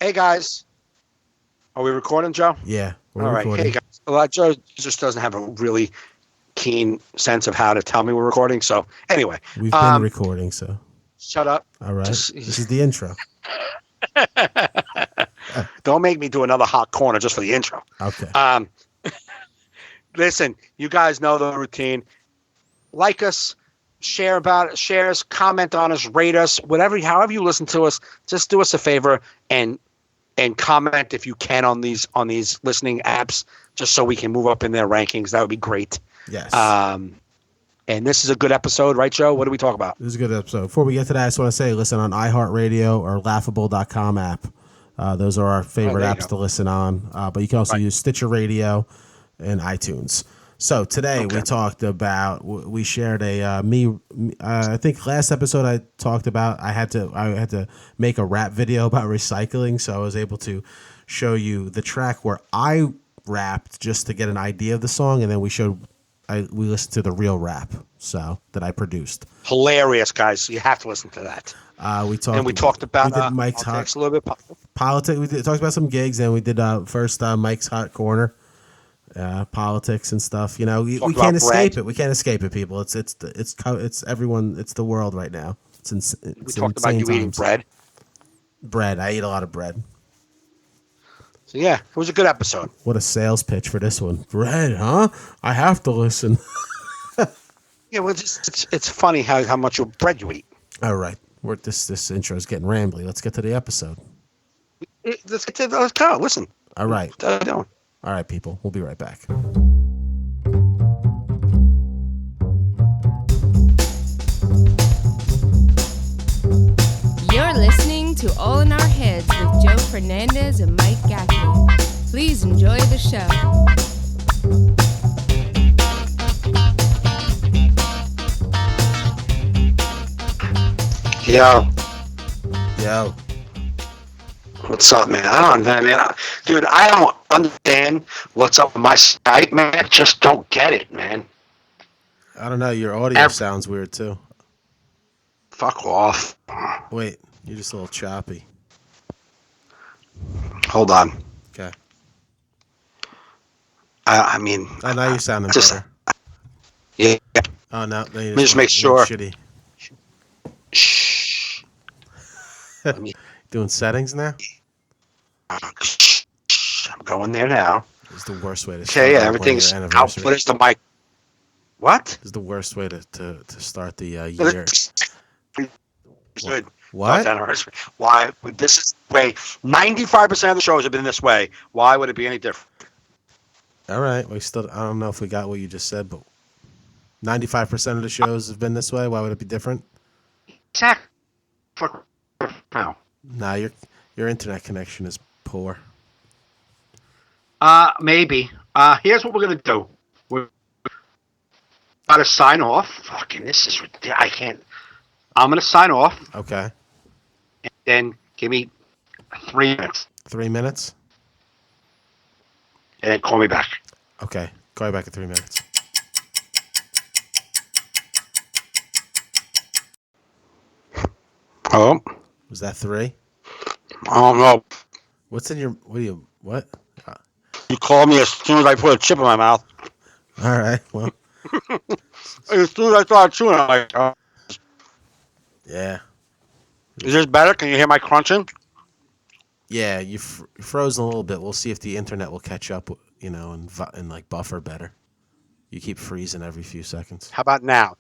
Hey guys, are we recording, Joe? Yeah, we're All right. recording. Hey guys, well, Joe just doesn't have a really keen sense of how to tell me we're recording. So anyway, We've been recording, so shut up. all right. Just This is the intro. don't make me do another hot corner just for the intro. Okay. Listen, you guys know the routine. Like us, share us, comment on us, rate us, however you listen to us. Just do us a favor and comment if you can on these listening apps, just so we can move up in their rankings. That would be great. Yes. And this is a good episode, right, Joe? What do we talk about? This is a good episode. Before we get to that, I just want to say, listen on iHeartRadio or Laughable.com app. Those are our favorite apps to listen on. But you can also use Stitcher Radio and iTunes. So today we talked about, we shared I think last episode I talked about, I had to make a rap video about recycling. So I was able to show you the track where I rapped just to get an idea of the song. And then we listened to the real rap that I produced. Hilarious, guys. You have to listen to that. We talked about we did Mike's politics a little bit. Politics. We talked about some gigs, and we did first Mike's Hot Corner. Politics and stuff, we can't escape it. We can't escape it, people. It's everyone. It's the world right now. We talked about you eating bread. Bread. I eat a lot of bread. So yeah, it was a good episode. What a sales pitch for this one. Bread, huh? I have to listen. Yeah, well, it's funny how much bread you eat. All right, this intro is getting rambly. Let's get to the episode. Let's go. Listen. All right. What are you doing? All right, people. We'll be right back. You're listening to All in Our Heads with Joe Fernandez and Mike Gaffney. Please enjoy the show. Yo. What's up, man? I don't understand what's up with my Skype, man. I just don't get it, man. I don't know. Your audio sounds weird, too. Fuck off. Wait, you're just a little choppy. Hold on. Okay. I mean... Oh, now you're sounding better. Yeah. Oh, no. Let me just make sure. Shitty. Shh. Doing settings now? I'm going there now. It's the worst way to start. Okay, yeah, everything's output is the mic. What? It's the worst way to start the year. Good. What? Why? This is the way 95% of the shows have been this way. Why would it be any different? All right. I don't know if we got what you just said, but 95% of the shows have been this way. Why would it be different? Exactly. Now. Nah, your internet connection is poor. Maybe. Here's what we're gonna do. We're gotta sign off. Fucking, this is ridiculous. I can't. I'm gonna sign off. Okay. And then give me 3 minutes. 3 minutes? And then call me back. Okay. Call you back in 3 minutes. Oh. Was that 3? I don't know. What's in your... What? You called me as soon as I put a chip in my mouth. All right. Well. As soon as I started chewing, I'm like... Yeah. Is this better? Can you hear my crunching? Yeah, you frozen a little bit. We'll see if the internet will catch up, and like buffer better. You keep freezing every few seconds. How about now?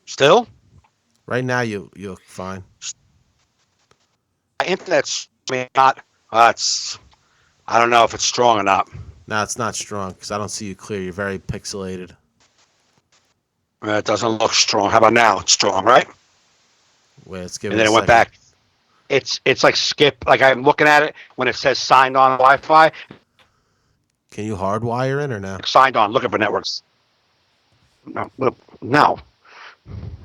Still? Right now, you look fine. My internet's not. I don't know if it's strong or not. No, it's not strong because I don't see you clear. You're very pixelated. It doesn't look strong. How about now? It's strong, right? Wait, let's give and then it went back. It's like skip. Like I'm looking at it when it says signed on Wi-Fi. Can you hardwire in or no? Signed on. Looking for networks. No.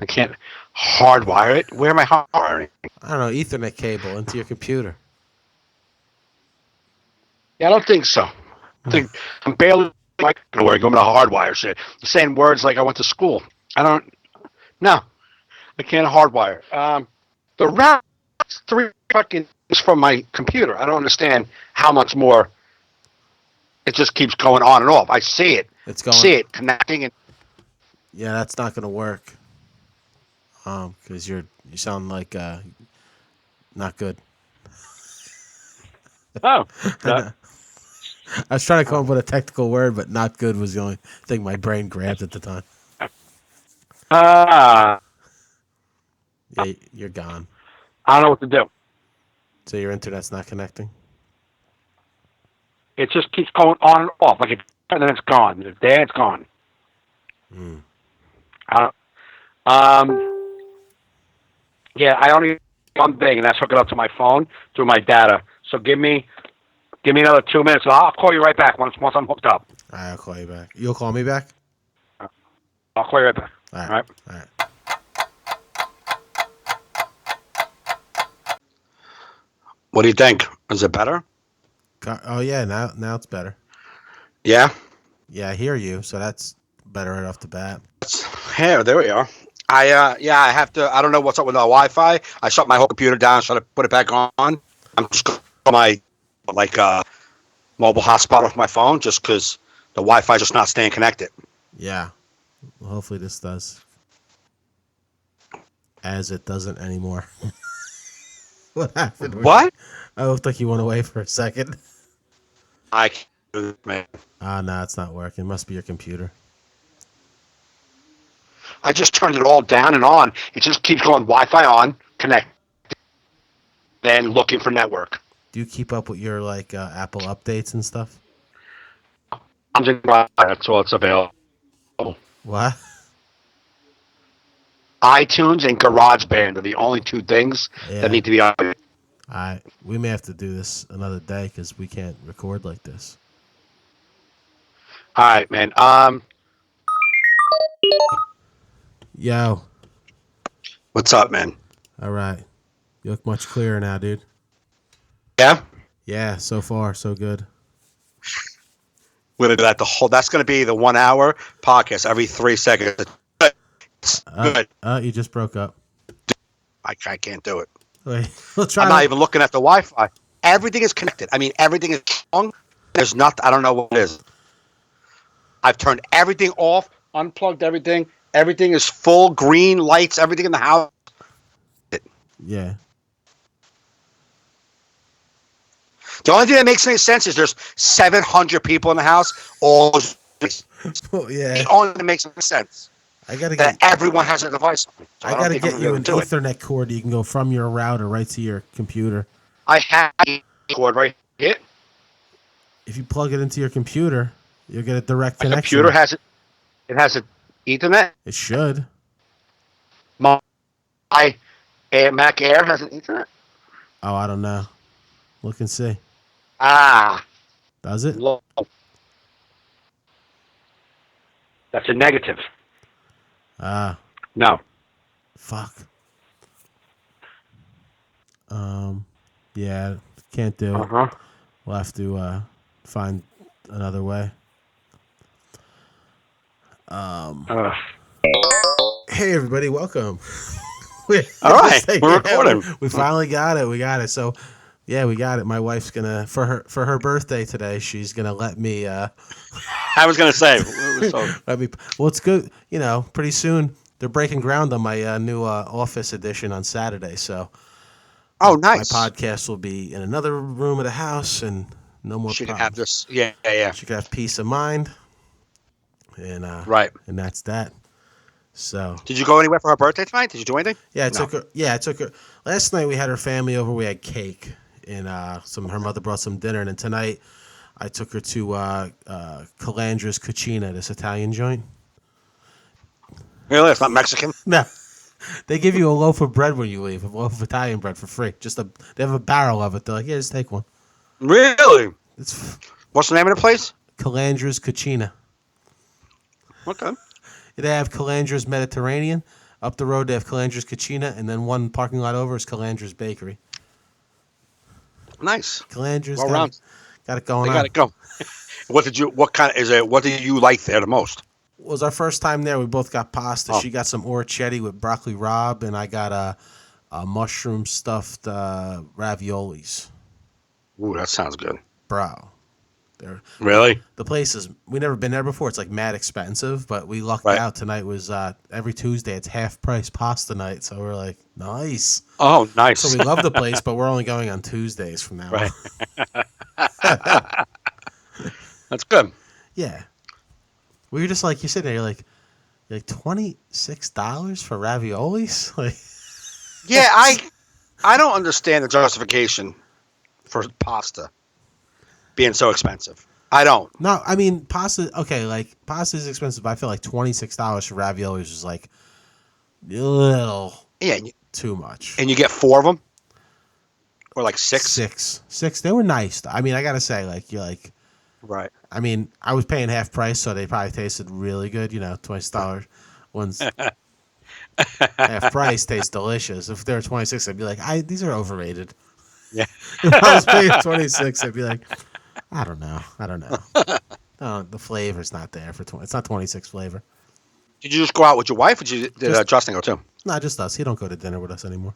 I can't hardwire it. Where am I hardwiring? I don't know. Ethernet cable into your computer. Yeah, I don't think so. I'm barely like going to hardwire shit. I'm saying words like I went to school. No, I can't hardwire. The route 3 fucking this from my computer. I don't understand how much more. It just keeps going on and off. I see it. It's going. See it connecting and. Yeah, that's not gonna work. Because you sound like not good. Oh. I was trying to come up with a technical word, but not good was the only thing my brain grabbed at the time. Yeah, you're gone. I don't know what to do. So your internet's not connecting? It just keeps going on and off. Like and then it's gone. It's there, it's gone. Yeah, I only one thing, and that's hook it up to my phone through my data. So give me another 2 minutes. I'll call you right back once I'm hooked up. All right, I'll call you back. You'll call me back? I'll call you right back. All right. All right. What do you think? Is it better? Oh yeah, now it's better. Yeah. Yeah, I hear you, so that's better right off the bat. Here, there we are. I have to. I don't know what's up with the Wi-Fi. I shut my whole computer down, so I put it back on. I'm just going on my mobile hotspot off my phone, just because the Wi-Fi is just not staying connected. Yeah. Well, hopefully this does. As it doesn't anymore. What happened? What? I looked like you went away for a second. I can't do it, man. No, it's not working. It must be your computer. I just turned it all down and on. It just keeps going Wi-Fi on, connect, then looking for network. Do you keep up with your Apple updates and stuff? I'm just that's all it's available. What? iTunes and GarageBand are the only two things that need to be on. We may have to do this another day because we can't record like this. All right, man. Yo. What's up, man? All right. You look much clearer now, dude. Yeah? Yeah, so far, so good. We're going to do that that's going to be the 1 hour podcast every 3 seconds. Good. You just broke up. I can't do it. Wait, we'll try. I'm not even looking at the Wi-Fi. Everything is connected. I mean, everything is strong. There's not. I don't know what it is. I've turned everything off, unplugged everything. Everything is full green lights. Everything in the house. Yeah. The only thing that makes any sense is there's 700 people in the house. All. Well, yeah. The only thing that makes any sense. I gotta that everyone has a device. I gotta get you an Ethernet cord. You can go from your router right to your computer. I have a cord right here. If you plug it into your computer, you'll get a direct My connection. computer has it. It has an Ethernet. It should. My Mac Air has an Ethernet. Oh, I don't know. Look and see. Does it? Low. That's a negative. No. Fuck. Yeah, can't do it. We'll have to find another way. Hey everybody, welcome. All right, we're recording. We finally got it. We got it. So, yeah, we got it. My wife's gonna for her birthday today. She's gonna let me. I was gonna say. Let me. Well, it's good. You know, pretty soon they're breaking ground on my new office edition on Saturday. So. Oh, nice. My podcast will be in another room of the house, and no more. She problems. can have this. Yeah. She can have peace of mind, and right. And that's that. So. Did you go anywhere for her birthday tonight? Did you do anything? Yeah, I took her. Yeah, I took her. Last night we had her family over. We had cake, and her mother brought some dinner, and then tonight I took her to Calandra's Cucina, this Italian joint. Really? It's not Mexican? No. They give you a loaf of bread when you leave, a loaf of Italian bread for free. They have a barrel of it. They're like, yeah, just take one. Really? What's the name of the place? Calandra's Cucina. Okay. They have Calandra's Mediterranean. Up the road, they have Calandra's Cucina, and then one parking lot over is Calandra's Bakery. Nice. Calandra's got it going on. Got it go. What did you like there the most? It was our first time there. We both got pasta. Oh. She got some orecchiette with broccoli rabe, and I got mushroom stuffed raviolis. Ooh, that sounds good. Bro. Really? The place is, we never been there before. It's like mad expensive, but we lucked out. Tonight was every Tuesday. It's half price pasta night, so we're like, nice. Oh, nice. So we love the place, but we're only going on Tuesdays from now on. That's good. Yeah. We were just like, you sit there, you're like $26 for raviolis? Like, yeah, I don't understand the justification for pasta being so expensive. I don't. No, I mean, pasta, okay, like, pasta is expensive, but I feel like $26 for raviolis is like a little too much. And you get 4 of them? Or like 6? Six. They were nice. I mean, I got to say, like, you're like, right. I mean, I was paying half price, so they probably tasted really good, $20 ones. Half price tastes delicious. If they're 26, I'd be like, these are overrated. Yeah. If I was paying 26, I'd be like, I don't know. No, the flavor's not there for 20. It's not 26 flavor. Did you just go out with your wife, or did Justin go too? No, just us. He don't go to dinner with us anymore.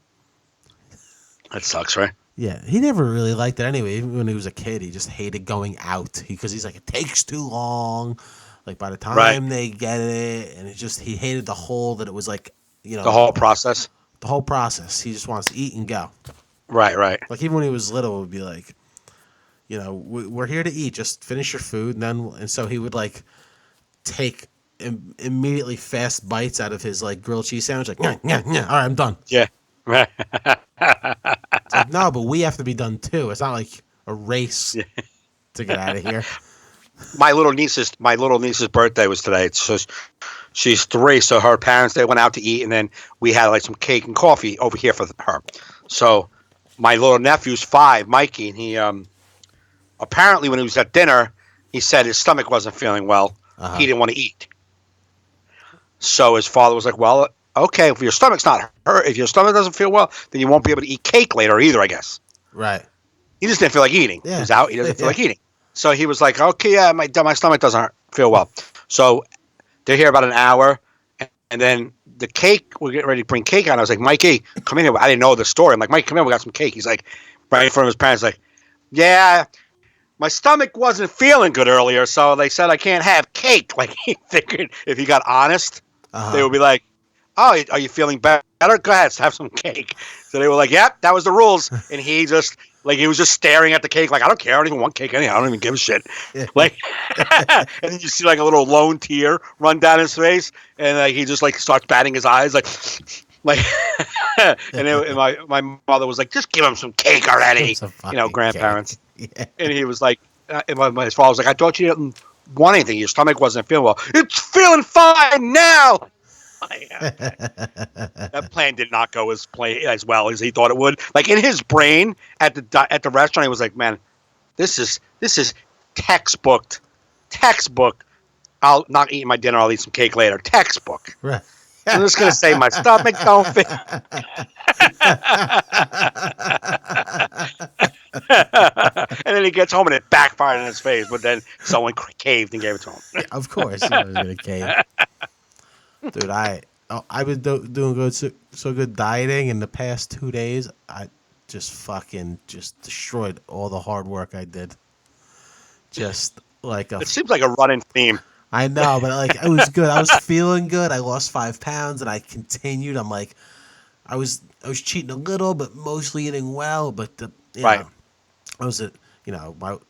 That sucks, right? Yeah, he never really liked it anyway. Even when he was a kid, he just hated going out because he's like, it takes too long. Like by the time they get it, and he hated the whole that it was like, the whole process. The whole process. He just wants to eat and go. Right. Like even when he was little, it would be like, we're here to eat. Just finish your food, and so he would like take immediately fast bites out of his like grilled cheese sandwich. Like, yeah. All right, I'm done. Yeah. Right. It's like, no, but we have to be done too. It's not like a race to get out of here. My little niece's birthday was today. So she's 3, so her parents, they went out to eat, and then we had like some cake and coffee over here for her. So my little nephew's 5, Mikey, and he apparently when he was at dinner, he said his stomach wasn't feeling well. He didn't want to eat. So his father was like, well, okay, if your stomach's not hurt, if your stomach doesn't feel well, then you won't be able to eat cake later either, I guess. Right. He just didn't feel like eating. Yeah. He's out. He doesn't feel like eating. So he was like, okay, yeah, my stomach doesn't feel well. So they're here about an hour, and then the cake, we're getting ready to bring cake out. I was like, Mikey, come in here. I didn't know the story. I'm like, Mike, come in. We got some cake. He's like, right in front of his parents, like, yeah, my stomach wasn't feeling good earlier, so they said I can't have cake. Like he figured if he got honest, they would be like, oh, are you feeling better? Go ahead, let's have some cake. So they were like, yep, that was the rules. And he just, like, he was just staring at the cake like, I don't care. I don't even want cake anyhow. I don't even give a shit. Like, and then you see like a little lone tear run down his face. And like he just like starts batting his eyes like, and my mother was like, just give him some cake already. Grandparents. Yeah. And he was like, and his father was like, I thought you didn't want anything. Your stomach wasn't feeling well. It's feeling fine now. That plan did not go as well as he thought it would. Like in his brain at the restaurant, he was like, "Man, this is textbook. I'll not eat my dinner. I'll eat some cake later. Textbook. Right. I'm just gonna say my stomach don't fit." And then he gets home and it backfired in his face. But then someone caved and gave it to him. Yeah, of course, he was gonna cave. Dude, I've been doing good, so good dieting in the past 2 days. I just destroyed all the hard work I did. Just like it seems like a running theme. I know, but like it was good. I was feeling good. I lost 5 pounds, and I continued. I'm like, I was cheating a little, but mostly eating well. But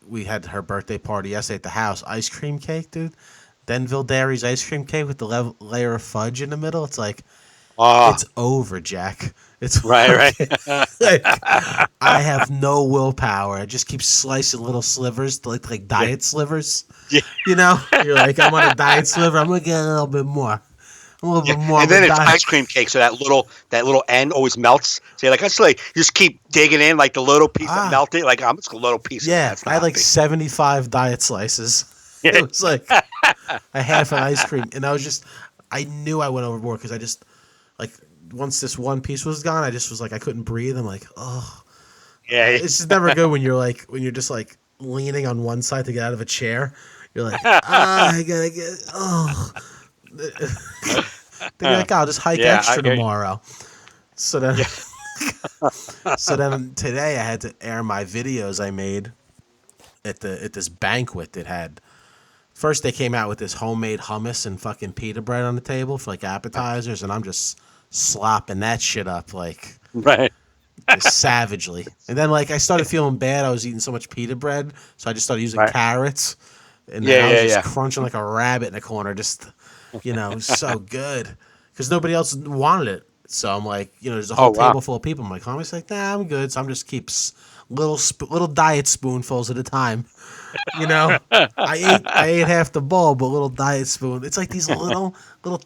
we had her birthday party yesterday at the house. Ice cream cake, dude. Denville Dairy's ice cream cake with the layer of fudge in the middle. It's like, it's over, Jack. It's right. Like, I have no willpower. I just keep slicing little slivers, like diet slivers. Yeah. You're like, I'm on a diet sliver. I'm gonna get a little bit more. And then it's ice cream cake, so that little end always melts. So you're like, you just keep digging in, like the little piece that melted. Like I'm just a little piece. Yeah, I had like 75 diet slices. It was like a half an ice cream, and I knew I went overboard because I just like once this one piece was gone, I just was like I couldn't breathe. I'm like, oh, yeah. It's just never good when you're just like leaning on one side to get out of a chair. You're like, I gotta get. Oh, they're like, I'll just hike extra tomorrow. So then So then today I had to air my videos I made at this banquet that had. First they came out with this homemade hummus and fucking pita bread on the table for like appetizers, and I'm just slopping that shit up like Right. savagely. And then like I started feeling bad. I was eating so much pita bread, so I just started using carrots. And I was just crunching like a rabbit in the corner. Just, it was so good because nobody else wanted it. So I'm like, there's a whole table full of people. I'm like, homie's like, nah, I'm good. So I'm just keeps little diet spoonfuls at a time. I ate half the bowl, but little diet spoon. It's like these little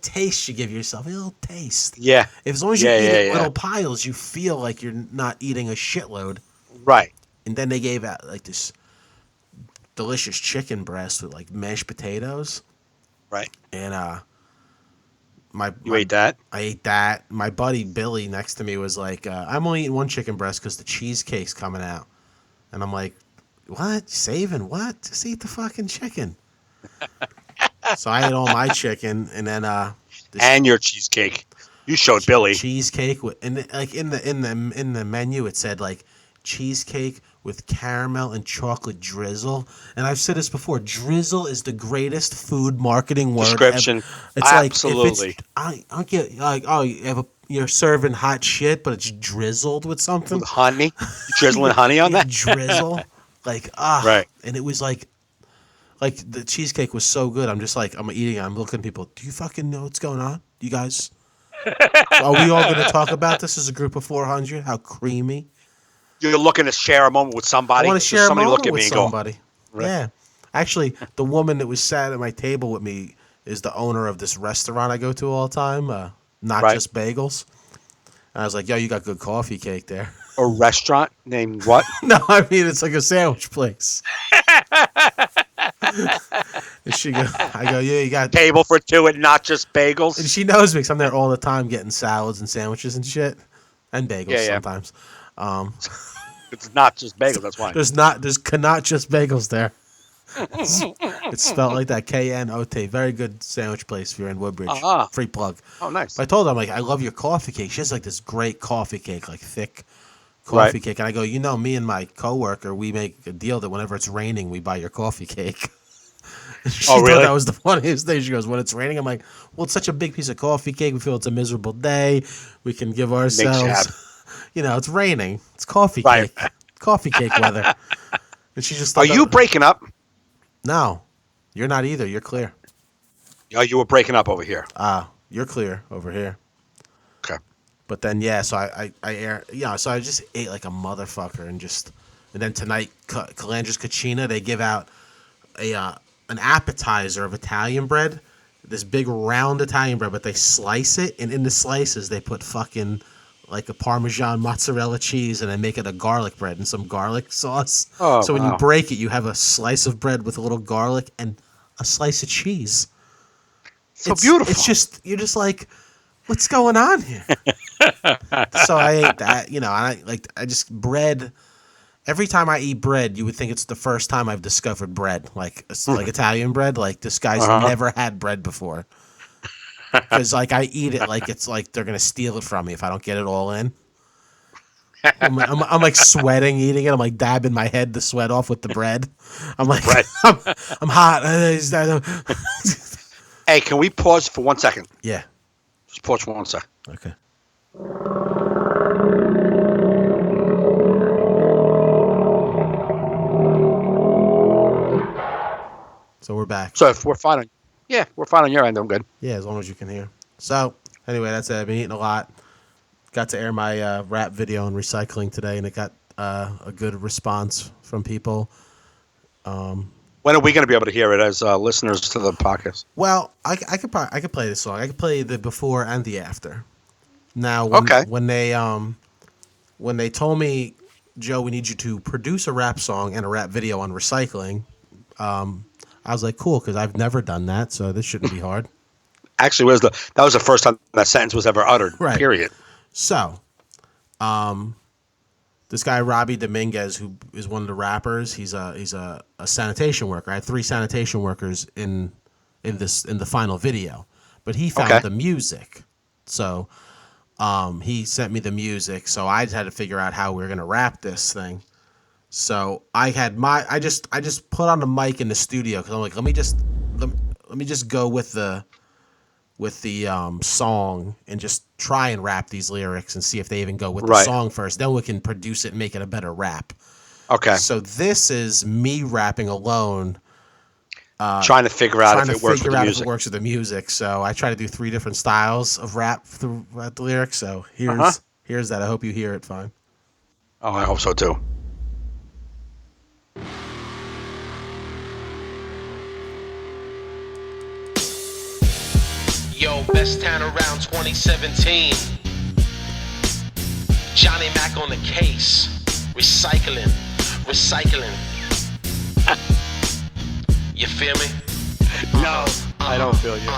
tastes you give yourself, a little taste. Yeah. As long as you eat it in little piles, you feel like you're not eating a shitload. Right. And then they gave out like this delicious chicken breast with like mashed potatoes. Right. And you ate that? I ate that. My buddy Billy next to me was like, I'm only eating one chicken breast because the cheesecake's coming out. And I'm like, what? Saving what? Just eat the fucking chicken. So I ate all my chicken, and then and your cheesecake. You showed Billy cheesecake with, and like in the menu it said like cheesecake with caramel and chocolate drizzle. And I've said this before, drizzle is the greatest food marketing word description. Ever. It's absolutely. Like I don't get like, oh, you're serving hot shit, but it's drizzled with something. With honey, you drizzling honey on that drizzle. Like right. And it was like the cheesecake was so good. I'm just like, I'm eating it. I'm looking at people. Do you fucking know what's going on? You guys? Are we all going to talk about this as a group of 400? How creamy. You're looking to share a moment with somebody. I want to share a moment look at with me and somebody. Go, right. Yeah. Actually, the woman that was sat at my table with me is the owner of this restaurant I go to all the time, Not Just Bagels. And I was like, yo, you got good coffee cake there. A restaurant named what? No, I mean, it's like a sandwich place. And I go, yeah, you got table for two and Not Just Bagels. And she knows me because I'm there all the time getting salads and sandwiches and shit, and bagels sometimes. It's Not Just Bagels. That's why there's not just bagels there. It's spelled like that, K-N-O-T. Very good sandwich place if you're in Woodbridge. Free plug. Oh, nice. But I told her, I'm like, I love your coffee cake. She has like this great coffee cake, like thick coffee cake. And I go, me and my coworker, we make a deal that whenever it's raining, we buy your coffee cake. She thought that was the funniest thing. She goes, when it's raining, I'm like, well, it's such a big piece of coffee cake. We feel it's a miserable day. We can give ourselves, it's raining. It's coffee cake. Coffee cake weather. And she just Are you breaking up? No, you're not either. You're clear. Oh, you were breaking up over here. You're clear over here. Okay. But then, so so I just ate like a motherfucker and then tonight, Calandra's Cucina, they give out an appetizer of Italian bread, this big round Italian bread, but they slice it, and in the slices they put fucking like a Parmesan mozzarella cheese, and they make it a garlic bread and some garlic sauce. So when you break it, you have a slice of bread with a little garlic and a slice of cheese. It's beautiful. It's just, you're just like, what's going on here? So I ate that, and bread. Every time I eat bread, you would think it's the first time I've discovered bread, like Italian bread. Like, this guy's never had bread before. Because I eat it like it's like they're gonna steal it from me if I don't get it all in. I'm like sweating eating it. I'm like dabbing my head to sweat off with the bread. I'm like, I'm hot. Hey, can we pause for 1 second? Yeah. Just pause for 1 second. Okay. So we're back. So if we're fine on, we're fine on your end. I'm good. Yeah, as long as you can hear. So anyway, that's it. I've been eating a lot. Got to air my rap video on recycling today, and it got a good response from people. When are we going to be able to hear it as listeners to the podcast? Well, I could play this song. I could play the before and the after. Now, when they told me, Joe, we need you to produce a rap song and a rap video on recycling, I was like, cool, because I've never done that, so this shouldn't be hard. Actually, that was the first time that sentence was ever uttered. Right. Period. So, this guy Robbie Dominguez, who is one of the rappers, he's a sanitation worker. I had 3 sanitation workers in the final video, but he found the music. So, he sent me the music, so I had to figure out how we were gonna rap this thing. So I just put on the mic in the studio because I'm like, let me just go with the song and just try and rap these lyrics and see if they even go with the song first. Then we can produce it and make it a better rap. Okay. So this is me rapping alone. Trying to figure out if it works with the music. So I try to do 3 different styles of rap throughout the lyrics. So here's that. I hope you hear it fine. Oh, I hope so too. Yo, best town around 2017. Johnny Mac on the case. Recycling. You feel me? No, I don't feel you.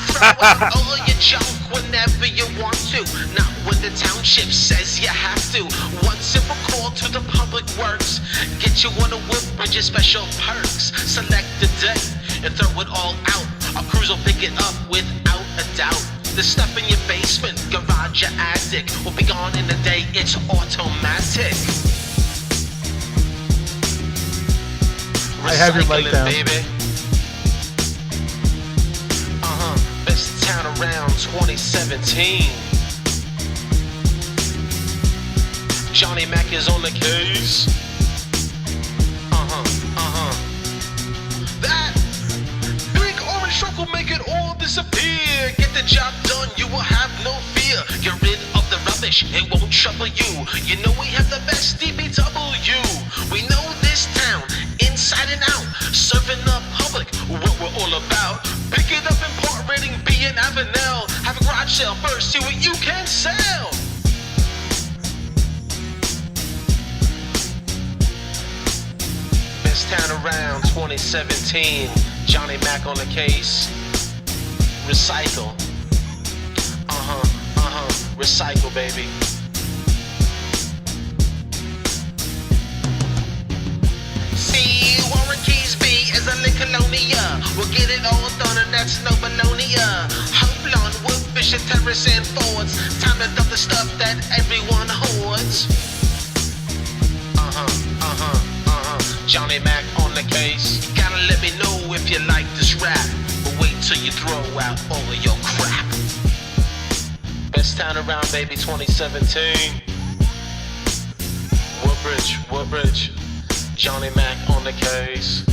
Throw out all your junk whenever you want to. Not when the township says you have to. One simple call to the public works. Get you on a Woodbridge special perks. Select the day and throw it all out. Our crews will pick it up without a doubt. The stuff in your basement, garage, your attic will be gone in a day, it's automatic. I have your mic down. Baby. Best town around 2017. Johnny Mac is on the case. That big orange truck will make it all disappear. Get the job done, you will have no fear. Get rid of the rubbish, it won't trouble you. You know we have the best DBW. We know this town inside and out. Serving the public what we're all about. Pick it up in Port Reading, B and Avenel. Have a garage sale first, see what you can sell. Best town around 2017. Johnny Mac on the case. Recycle. Recycle, baby. C. Warren Keys B is a Lincolnonia. We'll get it all done and that's no Bologna. Hoplon, Woodfish, and Terrace and Fords. Time to dump the stuff that everyone hoards. Johnny Mac on the case. You gotta let me know if you like this rap. But wait till you throw out all of your crap. Best town around, baby, 2017. Woodbridge. Johnny Mac on the case.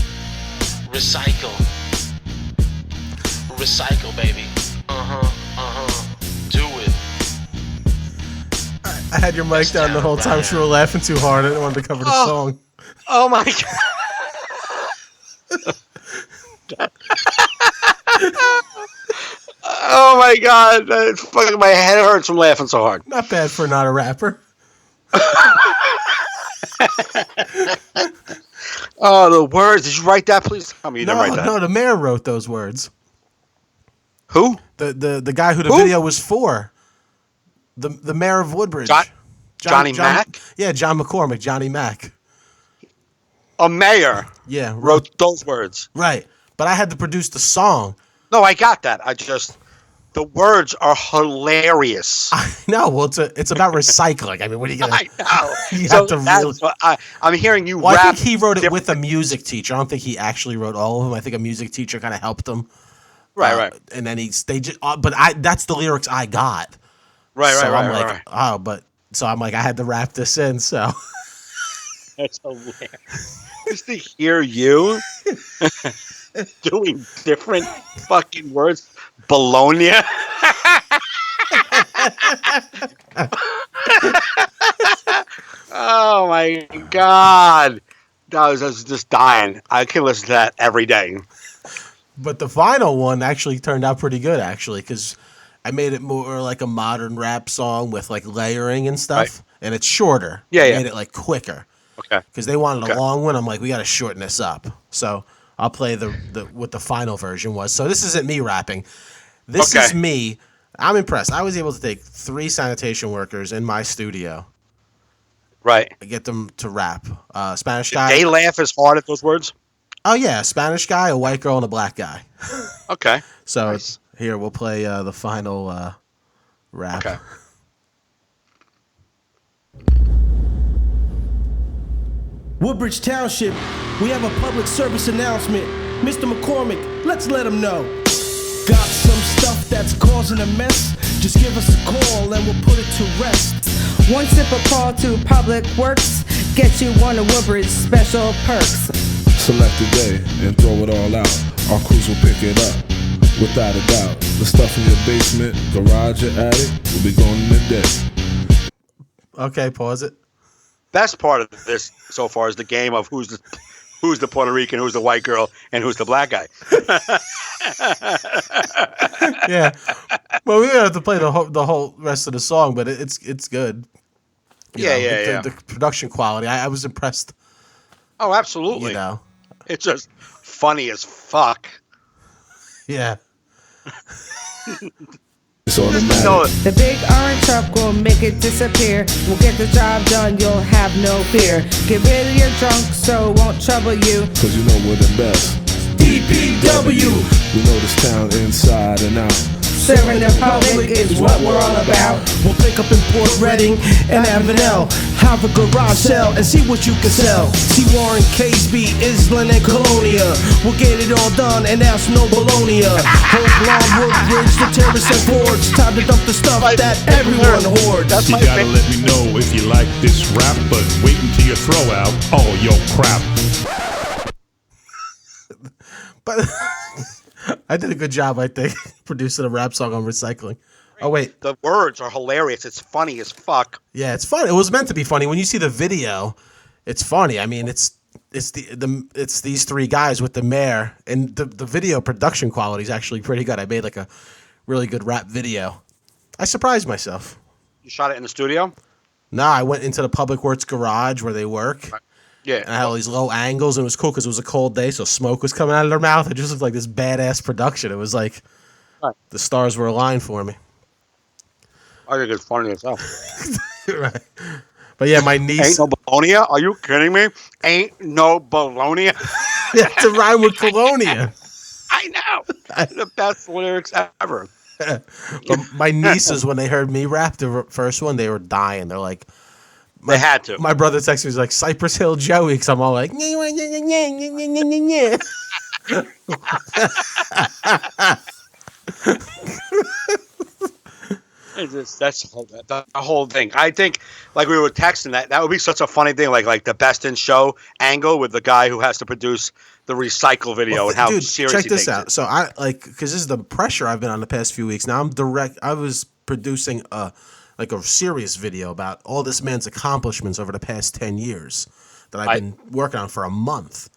Recycle, baby. Do it. I had your mic down the whole time. You were laughing too hard. I didn't want to cover the song. Oh my god. Oh my god. Fucking my head hurts from laughing so hard. Not bad for not a rapper. Oh, the words. Did you write that? Please tell me you didn't write that. No, the mayor wrote those words. Who? The guy who the video was for. The mayor of Woodbridge. Johnny Mac? Yeah, John McCormick, Johnny Mac. A mayor. Yeah. Wrote those words. Right. But I had to produce the song. No, I got that. The words are hilarious. I know. Well, it's about recycling. I mean, what are you gonna? I know. You have to really. I'm hearing you. Well, rap I think he wrote it with a music teacher. I don't think he actually wrote all of them. I think a music teacher kind of helped him. Right. And then that's the lyrics I got. Right. So I'm like, I had to wrap this in. So that's hilarious. Just to hear you doing different fucking words. Bologna. Oh my god. I was just dying. I can listen to that every day. But the final one actually turned out pretty good, because I made it more like a modern rap song with like layering and stuff, right. And it's shorter. Yeah, I made it like quicker. Okay. Because they wanted a long one. I'm like, we got to shorten this up. So I'll play what the final version was. So this isn't me rapping. This is me. I'm impressed. I was able to take 3 sanitation workers in my studio. Right. Get them to rap. Spanish Did guy. they laugh as hard at those words? Oh yeah, a Spanish guy, a white girl, and a black guy. Okay. So Nice. here we'll play the final rap. Okay. Woodbridge Township, we have a public service announcement. Mr. McCormick, let's let him know. Got some stuff that's causing a mess? Just give us a call and we'll put it to rest. One simple call to Public Works, get you one of Woodbridge's special perks. Select a day and throw it all out. Our crews will pick it up, without a doubt. The stuff in your basement, garage, or attic will be gone in a day. Okay, pause it. Best part of this so far is the game of who's the Puerto Rican, who's the white girl, and who's the black guy. Yeah. Well, we have to play the whole rest of the song, but it's good. You know, the production quality. I was impressed. Oh, absolutely. You know. It's just funny as fuck. Yeah. It's automatic. No, The big orange truck will make it disappear. We'll get the job done, you'll have no fear. Get rid of your junk so it won't trouble you. Cause you know we're the best. DPW, We know this town inside and out. Serving the public is what we're all about. we'll pick up in Port Reading and Avenel. Have a garage sale and see what you can sell. See Warren, Caseby, Island, and Colonia. We'll get it all done and that's no Bologna. Hope Long Woodbridge, the terrace and boards. Time to dump the stuff that everyone hoards. That's You my gotta favorite. let me know if you like this rap, but wait until you throw out all your crap. But I did a good job, I think, producing a rap song on recycling. Oh wait, The words are hilarious. It's funny as fuck. yeah, it's fun. It was meant to be funny. When you see the video, it's funny. I mean, it's these three guys with the mayor, and the video production quality is actually pretty good. I made like a really good rap video. I surprised myself. You shot it in the studio? Nah, I went into the Public Works garage where they work. Yeah. And I had all these low angles, and it was cool because it was a cold day, so smoke was coming out of their mouth. It just looked like this badass production. It was like Right. the stars were aligned for me. I think it's funny as hell. Right. But yeah, my niece. Ain't no bologna? Are you kidding me? Ain't no bologna? Yeah, to rhyme with Colonia. I know. The best lyrics ever. But my nieces, when they heard me rap the first one, they were dying. They're like, They had to. my brother texted me, he's like, Cypress Hill Joey, because I'm all like, That's the whole thing. I think, like we were texting, that would be such a funny thing, like the Best in Show angle with the guy who has to produce the recycle video and how dude, serious check he this takes out. it. So I because this is the pressure I've been on the past few weeks. Now I was producing a serious video about all this man's accomplishments over the past 10 years that I've been working on for a month.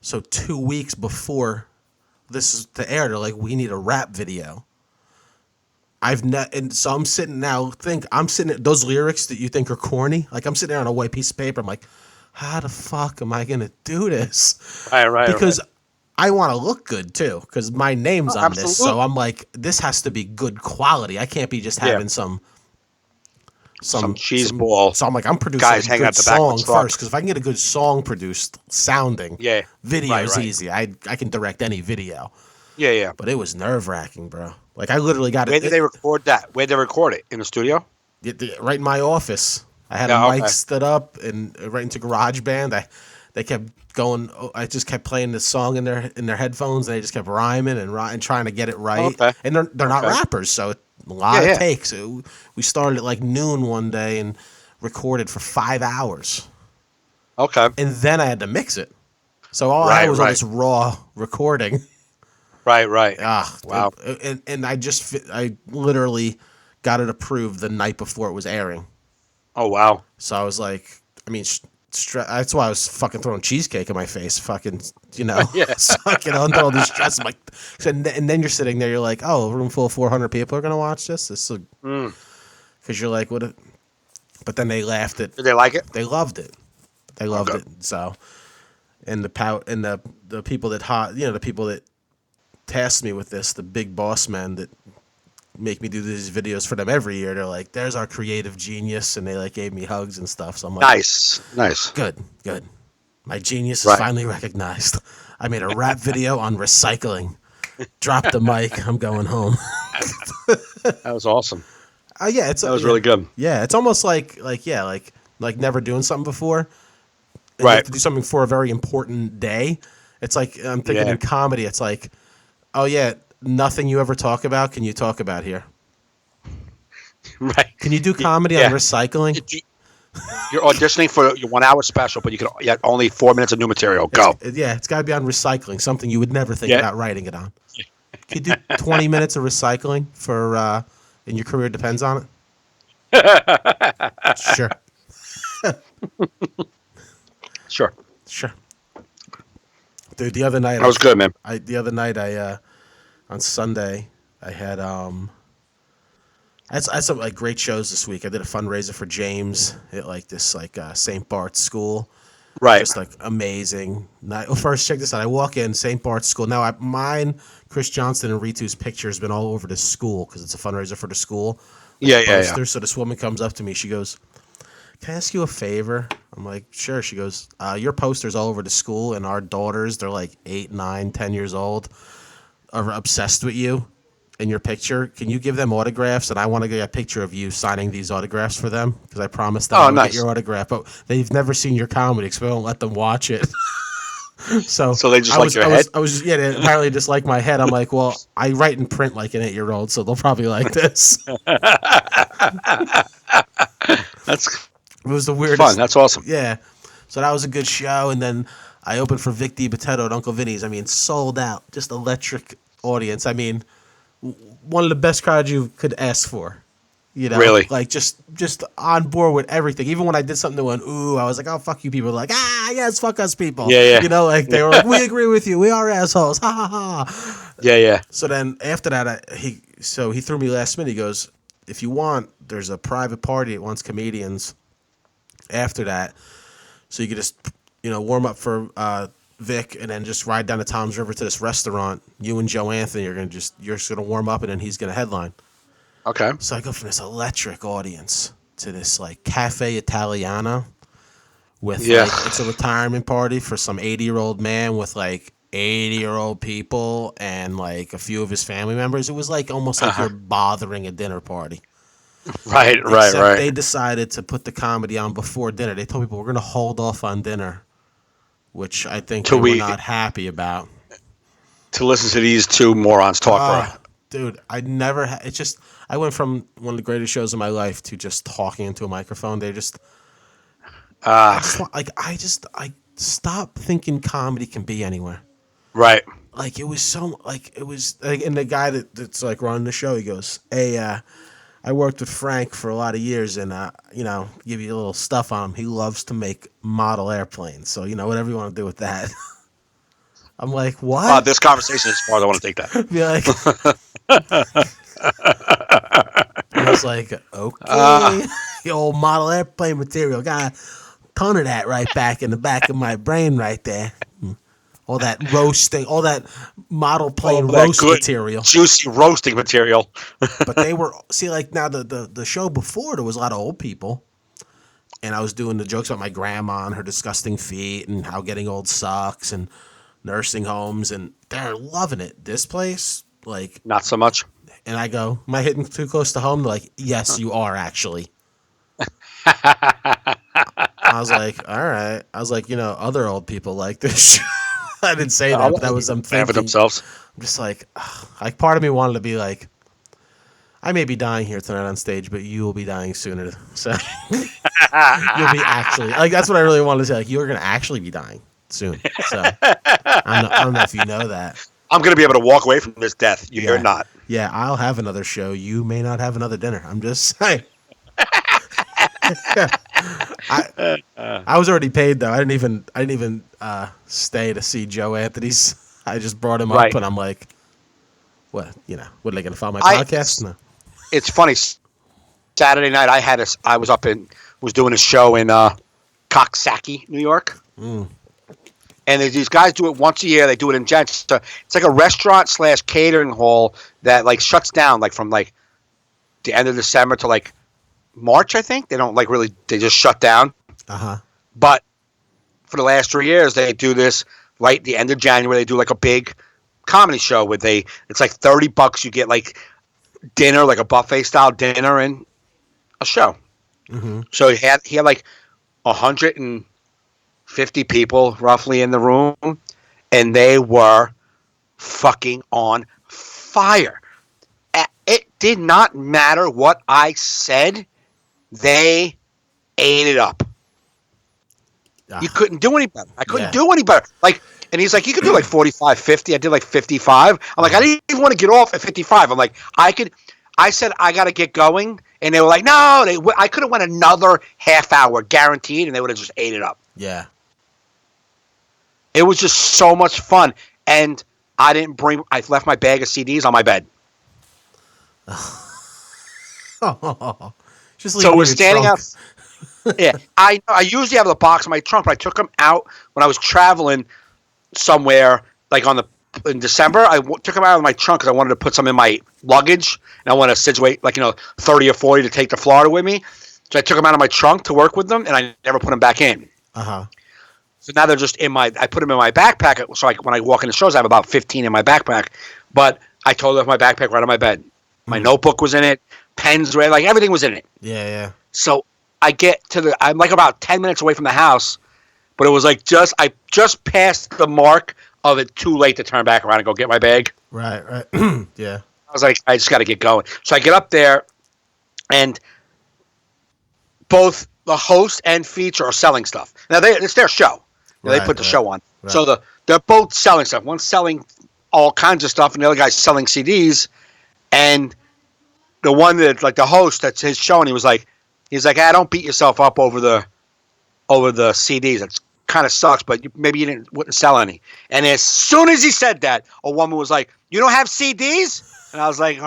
So 2 weeks before this is to air, they're like, we need a rap video. And so I'm sitting now. I'm sitting at those lyrics that you think are corny. Like I'm sitting there on a white piece of paper. I'm like, how the fuck am I gonna do this? Right. Because I want to look good too. Because my name's on this, so absolutely. I'm like, this has to be good quality. I can't be just having some cheese ball. So I'm like, I'm producing guys a hanging good out the back of song the truck. first. Because if I can get a good song produced, sounding, video's right. easy. I can direct any video. Yeah. But it was nerve wracking, bro. Like I literally got Where it. did they record that? Where did they record it? In the studio? Right in my office. I had Yeah, a mic okay. stood up and right into GarageBand. They kept going. I just kept playing this song in their headphones, and they just kept rhyming and trying to get it right. Okay. And they're not Okay. rappers, so a lot Yeah. of takes. We started at like noon one day and recorded for 5 hours, Okay. and then I had to mix it. So all I had was all Right. this raw recording. Right. Ah, Wow. And I literally got it approved the night before it was airing. Oh, wow. So I was like, I mean, that's why I was fucking throwing cheesecake in my face, fucking, sucking under all this stress. I'm like, and then you're sitting there, you're like, oh, a room full of 400 people are gonna watch this. Because you're like, what? But then they laughed at. Did they like it? They loved it. They loved Okay. it. So, and the people the people that tasked me with this, the big boss men that make me do these videos for them every year. They're like, "There's our creative genius," and they like gave me hugs and stuff. So I'm like, Nice. good. My genius is Right. finally recognized. I made a rap video on recycling. Drop the mic. I'm going home. That was awesome. Yeah, that was really good. Yeah, it's almost like never doing something before. And Right. You have to do something for a very important day. It's like I'm thinking in comedy. It's like, oh yeah, nothing you ever talk about can you talk about here? Right. Can you do comedy on recycling? You're auditioning for your 1 hour special, but you can only 4 minutes of new material. Go. It's got to be on recycling, something you would never think about writing it on. Can you do 20 minutes of recycling for, and your career depends on it? Sure. Sure. Dude, the other night. That was good, man. On Sunday, I had, I had some like great shows this week. I did a fundraiser for James at like this St. Bart's school. Right. Just like amazing. Well, first, check this out. I walk in St. Bart's school. Now, mine, Chris Johnston and Ritu's picture has been all over the school because it's a fundraiser for the school. Yeah. So this woman comes up to me. She goes, "Can I ask you a favor?" I'm like, "Sure." She goes, "Your poster's all over the school, and our daughters, they're like 8, 9, 10 years old, are obsessed with you and your picture. Can you give them autographs? And I want to get a picture of you signing these autographs for them because I promised them I'll get your autograph. But they've never seen your comedy, so I won't let them watch it." So they just like your head? They apparently just like my head. I'm like, well, I write in print like an 8-year-old, so they'll probably like this. It was the weirdest. Fun. That's awesome. Yeah. So that was a good show. And then I opened for Vic DiBitetto at Uncle Vinny's. I mean, sold out. Just electric audience. I mean, one of the best crowds you could ask for. You know? Really? Like, just on board with everything. Even when I did something that went, ooh, I was like, oh, fuck you people. Like, yes, fuck us people. Yeah. You know, like, they were like, we agree with you. We are assholes. Ha, ha, ha. Yeah. So then after that, he threw me last minute. He goes, if you want, there's a private party that wants comedians after that, so you could just warm up for Vic and then just ride down to Tom's River to this restaurant. You and Joe Anthony you're just gonna warm up and then he's gonna headline. Okay. So I go from this electric audience to this like Cafe Italiana with like, it's a retirement party for some 80-year-old man with like 80-year-old people and like a few of his family members. It was like almost like you're bothering a dinner party. Right. They decided to put the comedy on before dinner. They told people we're going to hold off on dinner, which I think they were not happy about. To listen to these two morons talk, dude, I never. It's just I went from one of the greatest shows of my life to just talking into a microphone. They just. I stopped thinking comedy can be anywhere. Right. Like it was and the guy that's like running the show, he goes, "Hey, I worked with Frank for a lot of years, and give you a little stuff on him. He loves to make model airplanes, so whatever you want to do with that." I'm like, what? This conversation is smart. I want to take that. Be like, I was like, okay, the old model airplane material, got a ton of that right back in the back of my brain, right there. All that roasting, all that model plane roast material. Juicy roasting material. But they were, now the show before, there was a lot of old people. And I was doing the jokes about my grandma and her disgusting feet and how getting old sucks and nursing homes. And they're loving it. This place, like. Not so much. And I go, am I hitting too close to home? They're like, yes, you are actually. I was like, all right. I was like, other old people like this show. I didn't say that, but that was I'm thinking. For themselves. I'm just like part of me wanted to be like, I may be dying here tonight on stage, but you will be dying sooner. So you'll be actually that's what I really wanted to say. Like you're gonna actually be dying soon. So I don't know if you know that. I'm gonna be able to walk away from this death. You're not. Yeah, I'll have another show. You may not have another dinner. I'm just saying. I was already paid though. I didn't even stay to see Joe Anthony's. I just brought him up, and I'm like, what? What are they gonna follow my podcast? No. It's funny. Saturday night, I was doing a show in Coxsackie, New York, and these guys do it once a year. They do it in January. It's like a restaurant / catering hall that like shuts down like from like the end of December to like March, I think. They don't they just shut down. Uh-huh. But for the last 3 years, they do this right at the end of January, they do like a big comedy show where it's like $30. You get like dinner, like a buffet style dinner and a show. Mm-hmm. So he had like 150 people roughly in the room, and they were fucking on fire. It did not matter what I said. They ate it up. You couldn't do any better. I couldn't do any better. Like, and he's like, you could do like 45, 50. I did like 55. I'm like, I didn't even want to get off at 55. I'm like, I said, I got to get going. And they were like, no, I could have went another half hour guaranteed, and they would have just ate it up. Yeah. It was just so much fun. And I left my bag of CDs on my bed. So we're standing out. Yeah, I usually have the box in my trunk, but I took them out when I was traveling somewhere, like in December. I took them out of my trunk because I wanted to put some in my luggage, and I wanted to situate 30 or 40 to take to Florida with me. So I took them out of my trunk to work with them, and I never put them back in. So now they're just I put them in my backpack. So when I walk into shows, I have about 15 in my backpack. But I totally left my backpack right on my bed. My notebook was in it, pens were like everything was in it. Yeah. So I'm like about 10 minutes away from the house, but it was like I just passed the mark of it too late to turn back around and go get my bag. Right. Yeah. I was like, I just got to get going. So I get up there, and both the host and feature are selling stuff. Now it's their show. They put the show on. Right. So they're both selling stuff. One's selling all kinds of stuff, and the other guy's selling CDs. And the one that, like the host, that's his show, and he's like, don't beat yourself up over the CDs. It kind of sucks, but maybe you wouldn't sell any. And as soon as he said that, a woman was like, you don't have CDs? And I was like,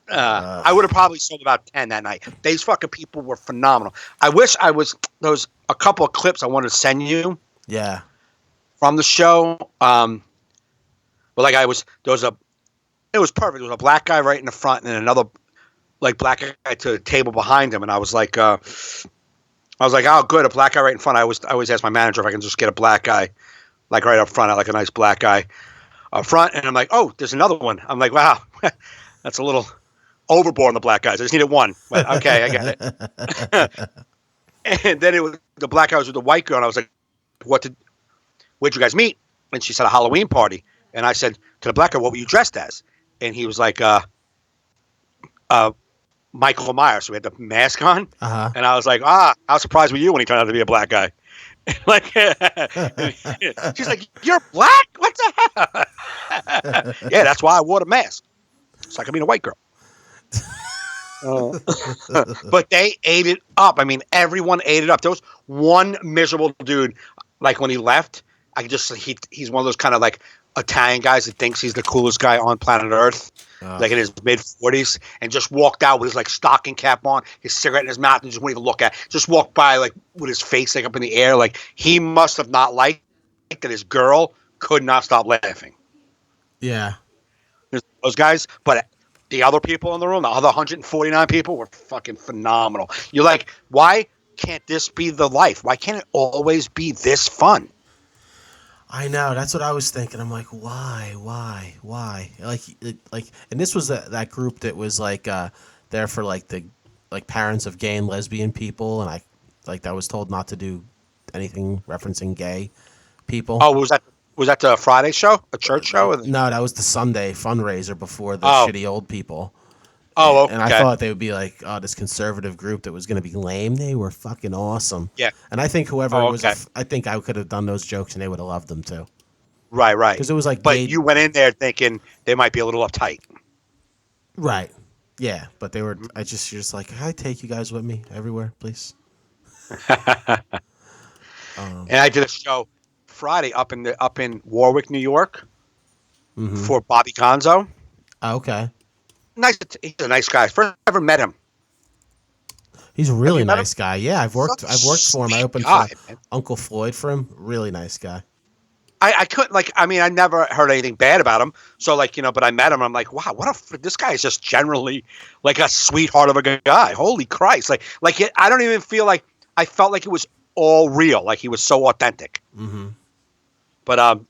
I would have probably sold about 10 that night. These fucking people were phenomenal. I wish there was a couple of clips I wanted to send you. Yeah. From the show. But it was perfect. There was a black guy right in the front and then another black guy to the table behind him. And I was like, oh, good. A black guy right in front. I always ask my manager if I can just get a black guy right up front. I like a nice black guy up front. And I'm like, oh, there's another one. I'm like, wow, that's a little overboard on the black guys. I just needed one. But okay, I get it. And then the black guy was with the white girl. And I was like, where'd you guys meet? And she said a Halloween party. And I said to the black guy, what were you dressed as? And he was like, Michael Myers. So we had the mask on. Uh-huh. And I was like, how surprised were you when he turned out to be a black guy? She's like, you're black? What the hell? Yeah, that's why I wore the mask. So I could meet a white girl. But they ate it up. I mean, everyone ate it up. There was one miserable dude, when he left, he's one of those kind of Italian guys that thinks he's the coolest guy on planet Earth, in his mid-40s, and just walked out with his stocking cap on, his cigarette in his mouth, and just wouldn't even look at it. Just walked by with his face up in the air. He must have not liked that his girl could not stop laughing. Yeah. Those guys, but the other people in the room, the other 149 people, were fucking phenomenal. You're like, why can't this be the life? Why can't it always be this fun? I know. That's what I was thinking. I'm like, why? And this was that group that was there for the parents of gay and lesbian people, and I was told not to do anything referencing gay people. Oh, was that the Friday show? A church show? No, that was the Sunday fundraiser before the shitty old people. Oh, okay. And I thought they would be this conservative group that was going to be lame. They were fucking awesome. Yeah. And I think whoever was, I think I could have done those jokes and they would have loved them too. Right. Because it was but you went in there thinking they might be a little uptight. Right. Yeah. But they were, you're just like, can I take you guys with me everywhere, please? And I did a show Friday up in Warwick, New York, for Bobby Gonzo. Oh, okay. He's a nice guy. First I ever met him. He's a really nice guy. Yeah, I've worked for him. I opened for Uncle Floyd for him. Really nice guy. I couldn't I never heard anything bad about him. So but I met him. And I'm like, wow, this guy is just generally a sweetheart of a guy. Holy Christ! I don't even feel I felt like it was all real, like he was so authentic. Mm-hmm. But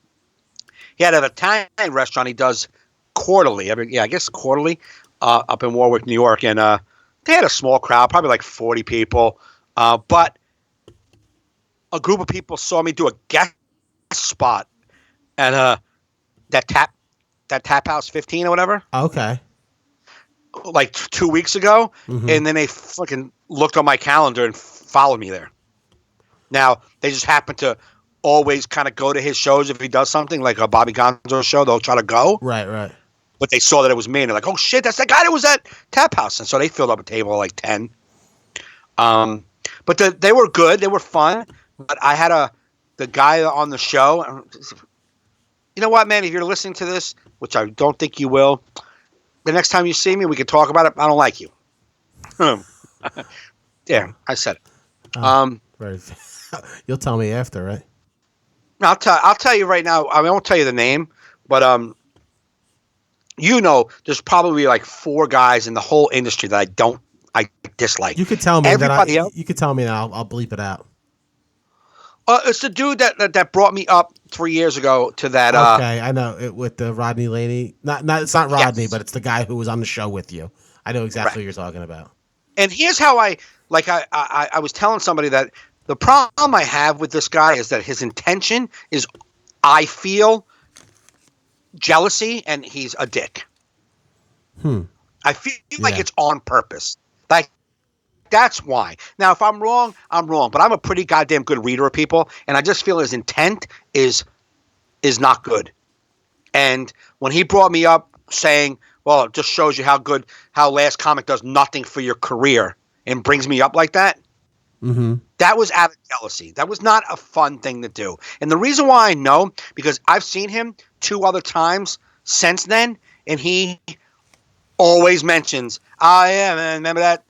he had an Italian restaurant he does quarterly, quarterly, up in Warwick, New York, and they had a small crowd, probably like 40 people, but a group of people saw me do a guest spot at that Tap House 15 or whatever. Okay. Like 2 weeks ago, Mm-hmm. and then they fucking looked on my calendar and followed me there. Now they just happen to always kind of go to his shows if he does something like a Bobby Gonzo show. They'll try to go, Right. but they saw that it was me, and they're like, "Oh shit, that's that guy that was at Tap House," and so they filled up a table of like 10. But they were good, they were fun. But I had the guy on the show. You know what, man? If you're listening to this, which I don't think you will, the next time you see me, we can talk about it. I don't like you. Yeah, I said it. Right. You'll tell me after, right? I'll tell you right now. I won't tell you the name, but there's probably like 4 guys in the whole industry that I dislike. You could tell me Everybody else? You could tell me, and I'll bleep it out. It's the dude that brought me up 3 years ago to that. Okay, I know it with the Rodney Laney. It's not Rodney, Yes. but it's the guy who was on the show with you. I know exactly what you're talking about. And here's how I was telling somebody that the problem I have with this guy is that his intention is, I feel, jealousy, and he's a dick. I feel like it's on purpose. Like, that's why. Now, if I'm wrong, I'm wrong. But I'm a pretty goddamn good reader of people, and I just feel his intent is not good. And when he brought me up saying, well, it just shows you how Last Comic does nothing for your career, and brings me up like that, that was out of jealousy. That was not a fun thing to do. And the reason why I know, because I've seen him 2 other times since then, and he always mentions, man, remember that?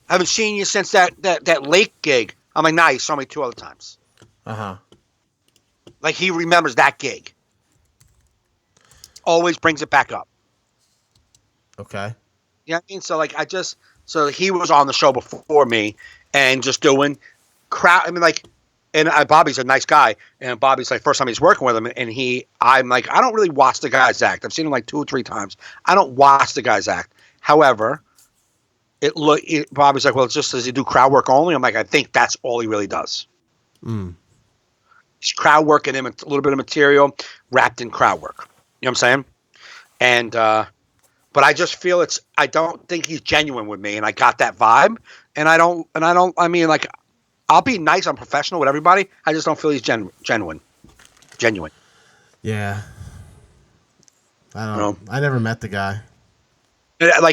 I haven't seen you since that Lake gig. I'm like, nah, you saw me 2 other times. Like, he remembers that gig. Always brings it back up. Okay. You know what I mean? So, like, so he was on the show before me and just doing crowd. I mean, like, and Bobby's a nice guy. And Bobby's like, first time he's working with him. And I'm like, I don't really watch the guys act. I've seen him like 2 or 3 times. I don't watch the guys act. However, Bobby's like, well, it's just, does he do crowd work only? I'm like, I think that's all he really does. He's crowd working him a little bit of material wrapped in crowd work. You know what I'm saying? And, but I just feel I don't think he's genuine with me, and I got that vibe. And I mean, like, I'll be nice, I'm professional with everybody. I just don't feel he's genuine. Yeah. I don't know. I never met the guy. But I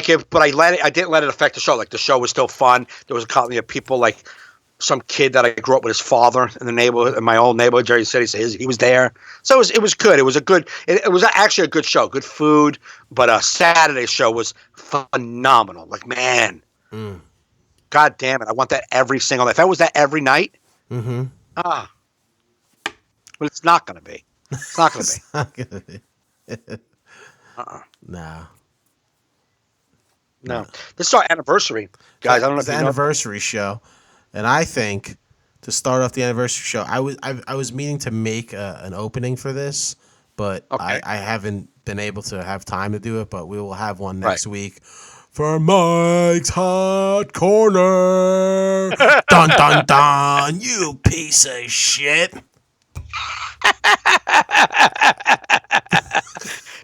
didn't let it affect the show. Like, the show was still fun. There was a company of people, like some kid that I grew up with his father in the neighborhood, in my old neighborhood, Jersey City. So he was there. So it was good. It was actually a good show. Good food. But Saturday's show was phenomenal. Like, man, God damn it. I want that every single night. If I was that every night, but it's not going to be. It's not going to be. It's not gonna be. No. This is our anniversary, guys. I don't know if it's the you know. anniversary show, and I think to start off the anniversary show, I was meaning to make an opening for this, but I haven't been able to have time to do it. But we will have one next week for Mike's Hot Corner. Dun dun dun! You piece of shit.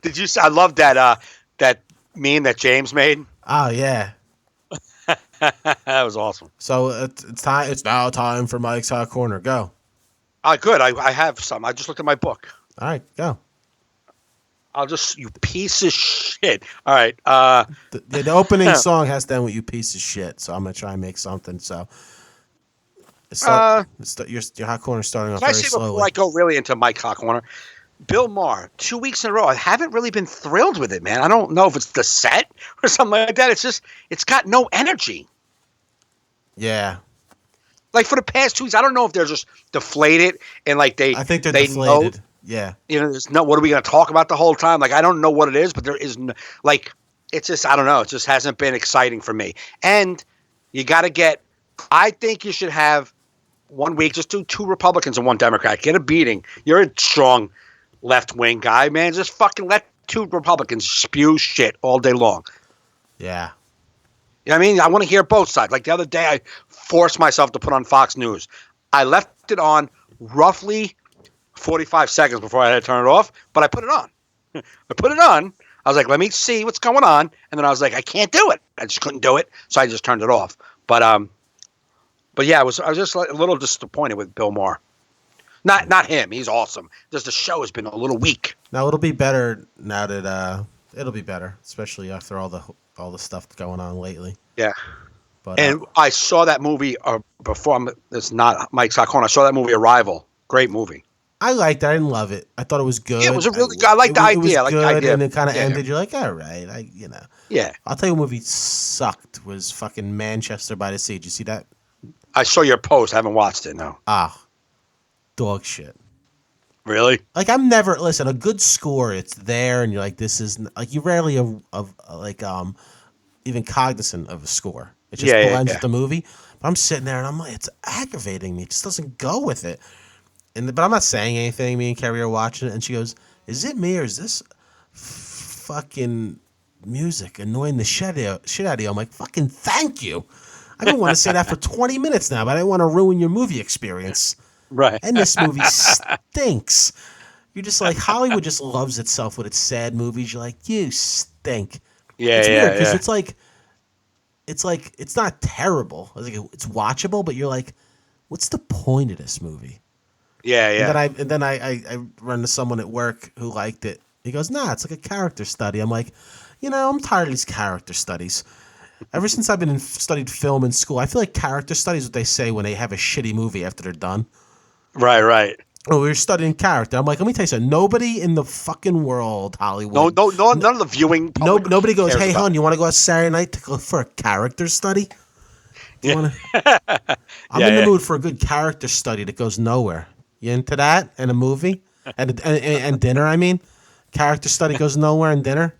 Did you? I love that meme that James made. Oh yeah, that was awesome. So it's time. It's now time for Mike's Hot Corner. Go. Good. I have some. I just looked at my book. All right, go. You piece of shit. All right. The opening song has to end with "you piece of shit," so I'm gonna try and make something. So, your hot corner starting off very slowly. Before I go really into Mike's Hot Corner, Bill Maher, 2 weeks in a row. I haven't really been thrilled with it, man. I don't know if it's the set or something like that. It's got no energy. Yeah. Like, for the past 2 weeks, I don't know if they're just deflated and like I think they're deflated. Yeah. You know, what are we going to talk about the whole time? Like, I don't know what it is, but there is it's just, I don't know. It just hasn't been exciting for me. And you got to I think you should have 1 week, just do 2 Republicans and 1 Democrat. Get a beating. You're a strong left-wing guy, man. Just fucking let 2 Republicans spew shit all day long. Yeah. You know what I mean? I want to hear both sides. Like the other day, I forced myself to put on Fox News. I left it on roughly 45 seconds before I had to turn it off, but I put it on. I put it on. I was like, let me see what's going on. And then I was like, I can't do it. I just couldn't do it. So I just turned it off. But yeah, I was just like a little disappointed with Bill Maher. Not him. He's awesome. Just the show has been a little weak. Now it'll be better now that it'll be better, especially after all the stuff going on lately. Yeah. But and I saw that movie before. It's not Mike Sarcone. I saw that movie Arrival. Great movie. I liked it. I didn't love it. I thought it was good. Yeah, it was a really good. I liked the idea. I liked the idea. And it kind of ended. You're like, all right. Yeah. I'll tell you, a movie sucked was fucking Manchester by the Sea. Did you see that? I saw your post. I haven't watched it. No. Dog shit. Really? Like I'm never listen. A good score, it's there, and you're like, this is like you rarely even cognizant of a score. It just blends with the movie. But I'm sitting there and I'm like, it's aggravating me. It just doesn't go with it. But I'm not saying anything. Me and Carrie are watching it, and she goes, "Is it me or is this fucking music annoying the shit out of you?" I'm like, "Fucking thank you." I've been wanting to say that for 20 minutes now, but I didn't want to ruin your movie experience. Right. And this movie stinks. You're just like Hollywood just loves itself with its sad movies. You're like, you stink. Yeah, it's weird because it's it's not terrible. It's watchable, but you're like, what's the point of this movie? Yeah, yeah. And then I run to someone at work who liked it. He goes, nah, it's like a character study. I'm like, I'm tired of these character studies. Ever since I've been studied film in school, I feel like character studies is what they say when they have a shitty movie after they're done. Right. Oh, we're studying character. I'm like, let me tell you something. Nobody in the fucking world, Hollywood. No, none of the viewing. Nobody goes, hey, hon, you want to go out Saturday night to go for a character study? I'm in the mood for a good character study that goes nowhere. You into that? And a movie? And dinner, I mean? Character study goes nowhere and dinner?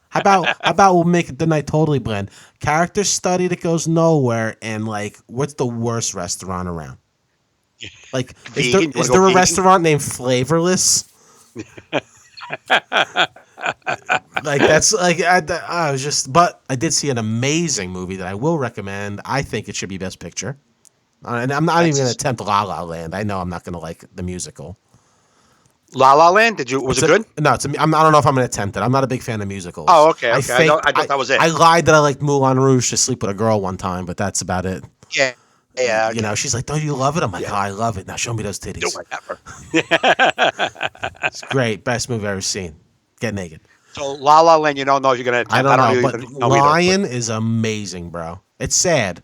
How about we'll make it the night totally blend? Character study that goes nowhere and, like, what's the worst restaurant around? Like, is there a restaurant named Flavorless? Like, that's like I was just, but I did see an amazing movie that I will recommend. I think it should be Best Picture, and I'm not even going to attempt La La Land. I know I'm not going to like the musical. La La Land? Was it good? No, I don't know if I'm going to attempt it. I'm not a big fan of musicals. Oh, okay. I thought that was it. I lied that I liked Moulin Rouge to sleep with a girl one time, but that's about it. Yeah. Yeah, okay. She's like, don't you love it? I'm like, oh, I love it. Now show me those titties. It's great. Best movie I've ever seen. Get naked. So La La Land, you don't know if you're going to. I don't know, but Lion is amazing, bro. It's sad.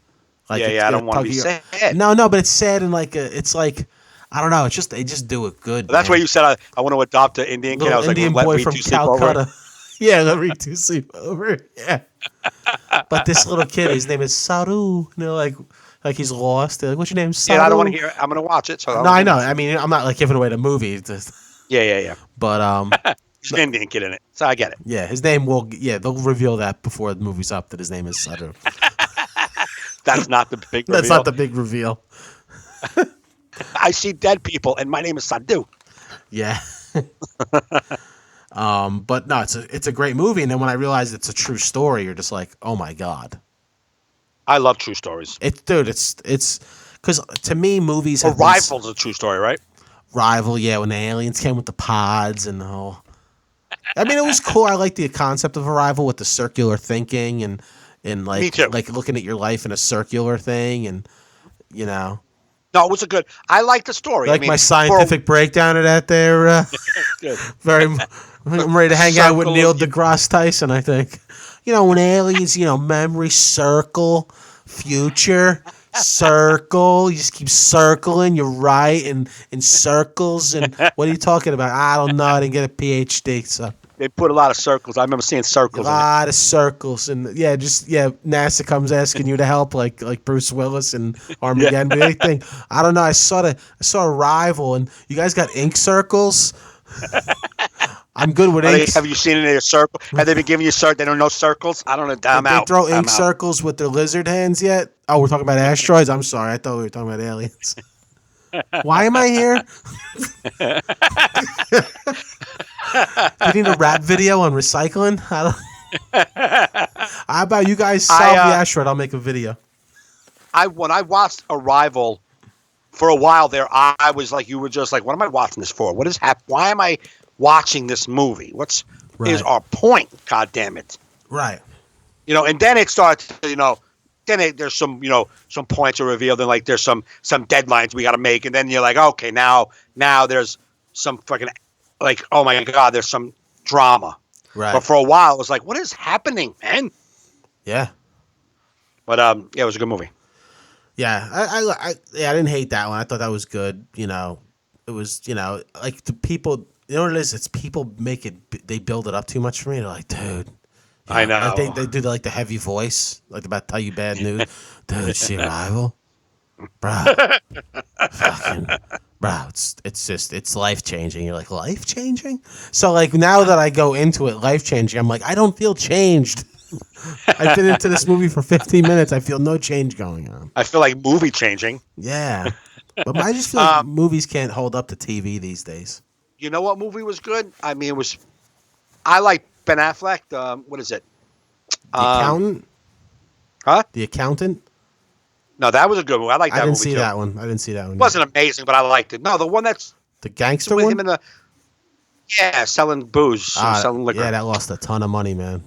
Like, I don't want to be sad. No, but it's sad and like, it's like, I don't know. It's just, they just do it good. That's where you said, I want to adopt an Indian kid. I was Indian like, boy from Calcutta. Yeah, let me do sleep over. Yeah. But this little kid, his name is Saru. Like he's lost. They're like, what's your name? Saru? Yeah, I don't want to hear it. I'm going to watch it. So no, I know. I mean, I'm not like giving away the movie. Yeah. But there's an Indian kid in it, so I get it. Yeah, his name will. Yeah, they'll reveal that before the movie's up that his name is Saru. That's not the big reveal. That's not the big reveal. I see dead people, and my name is Sadhu. Yeah. But no, it's a great movie, and then when I realized it's a true story, you're just like, oh my god. I love true stories. It's because to me, movies have Arrival's a true story, right? Rival, yeah, when the aliens came with the pods and the whole. I mean, it was cool. I like the concept of Arrival with the circular thinking and like, me too. Like looking at your life in a circular thing and, No, it was a good. I like the story. Like my scientific breakdown of that there. Good. I'm ready to hang out with Neil deGrasse Tyson, I think. When aliens, memory, circle, future, circle. You just keep circling. You're right in circles. And what are you talking about? I don't know. I didn't get a PhD. So they put a lot of circles. I remember seeing circles. A lot of circles. And NASA comes asking you to help, like Bruce Willis and Armageddon. Yeah. Anything. I don't know. I saw Arrival, and you guys got ink circles. I'm good with ink. Have you seen any circle? Have they been giving you circles? They don't know circles? I don't know. I'm out. They throw ink circles with their lizard hands yet? Oh, we're talking about asteroids? I'm sorry. I thought we were talking about aliens. Why am I here? You need a rap video on recycling? How about you guys solve the asteroid? I'll make a video. When I watched Arrival for a while there, I was like, you were just like, what am I watching this for? What is why am I watching this movie? Is our point? God damn it! Right. And then it starts. Then there's some some points are revealed, and like there's some deadlines we got to make, and then you're like, okay, now there's some fucking like, oh my God, there's some drama. Right. But for a while, it was like, what is happening, man? Yeah. But it was a good movie. Yeah, I didn't hate that one. I thought that was good. It was like the people. You know what it is? It's people they build it up too much for me. They're like, dude. I know. Like they do like the heavy voice, like about to tell you bad news. Dude, see Arrival? Bro. Fucking bro, it's life changing. You're like, life changing? So like now that I go into it life changing, I'm like, I don't feel changed. I've been into this movie for 15 minutes. I feel no change going on. I feel like movie changing. Yeah. But I just feel like movies can't hold up to TV these days. You know what movie was good? I mean, I like Ben Affleck. What is it? The Accountant? Huh? The Accountant? No, that was a good movie. I like that movie. I didn't see that one. It wasn't amazing, but I liked it. No, the one that's the gangster with one? him in selling booze, selling liquor. Yeah, that lost a ton of money, man.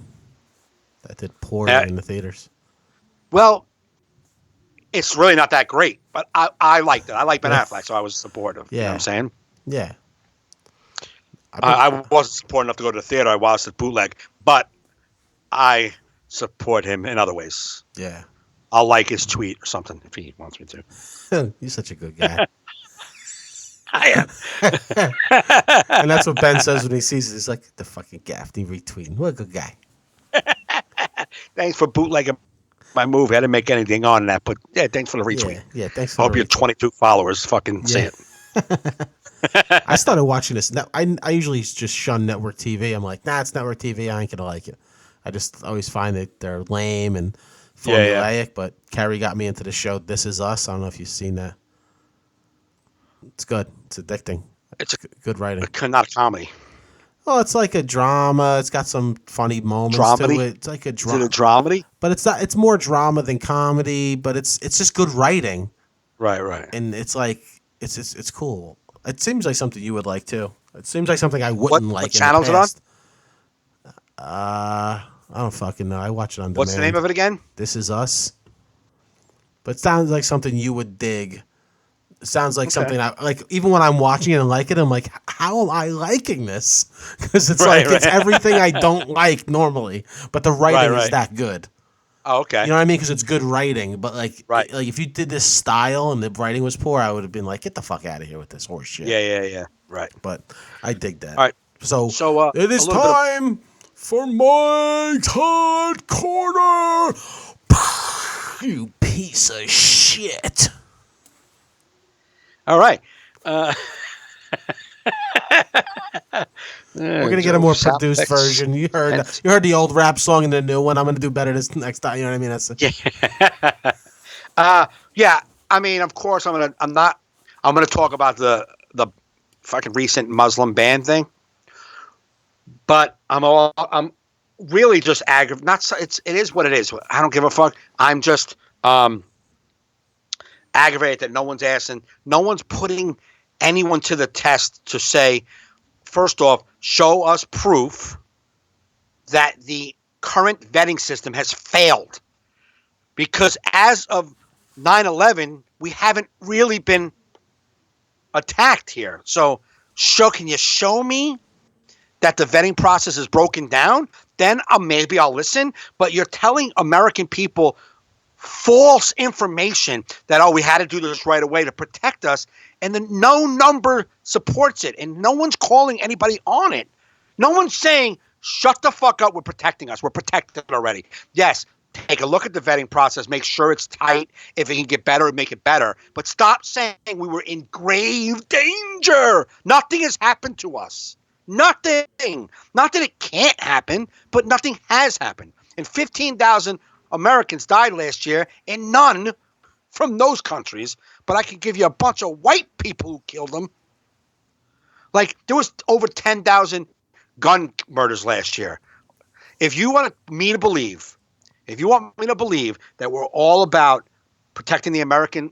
That did poorly in the theaters. Well, it's really not that great, but I liked it. I like Ben Affleck, so I was supportive. Yeah. You know what I'm saying? Yeah. I wasn't supportive enough to go to the theater. I watched it bootleg, but I support him in other ways. Yeah. I'll like his tweet or something if he wants me to. You're such a good guy. I am. And that's what Ben says when he sees it. He's like, the fucking Gaffney retweeting. What a good guy. Thanks for bootlegging my movie. I didn't make anything on that, but yeah, thanks for the retweet. Yeah, thanks for I hope your 22 followers fucking see it. I started watching this. I usually just shun network TV. I'm like, nah, it's network TV. I ain't going to like it. I just always find that they're lame and formulaic, but Carrie got me into the show This Is Us. I don't know if you've seen that. It's good. It's addicting. It's good writing. Not a comedy. Well, it's like a drama. It's got some funny moments to it. It's like a drama. Is it a dramedy? But it's not. It's more drama than comedy. But it's just good writing. Right. And it's like it's cool. It seems like something you would like too. It seems like something I wouldn't like. What channel is it on? I don't fucking know. I watch it on demand. What's the name of it again? This Is Us. But it sounds like something you would dig. It sounds like something I like. Even when I'm watching it and like it, I'm like, how am I liking this? Because it's it's everything I don't like normally, but the writing is that good. Oh, okay. You know what I mean? Because it's good writing, but like if you did this style and the writing was poor, I would have been like, get the fuck out of here with this horse shit. Yeah. Right. But I dig that. All right. So it is time for Mike's Hot Corner. You piece of shit. All right. We're gonna get a more produced version. You heard the old rap song and the new one. I'm gonna do better this next time. You know what I mean? That's yeah. I mean, of course, I'm gonna talk about the fucking recent Muslim ban thing. But I'm really just aggravated. It is what it is. I don't give a fuck. I'm just aggravated that no one's putting anyone to the test to say, first off, show us proof that the current vetting system has failed. Because as of 9/11, we haven't really been attacked here. So can you show me that the vetting process is broken down? Then maybe I'll listen. But you're telling American people false information that, we had to do this right away to protect us, and then no number supports it, and no one's calling anybody on it. No one's saying, shut the fuck up, we're protecting us. We're protected already. Yes, take a look at the vetting process, make sure it's tight. If it can get better, make it better. But stop saying we were in grave danger. Nothing has happened to us. Nothing. Not that it can't happen, but nothing has happened. And 15,000 Americans died last year, and none from those countries. but I can give you a bunch of white people who killed them. Like, there was over 10,000 gun murders last year. If you want me to believe that we're all about protecting the American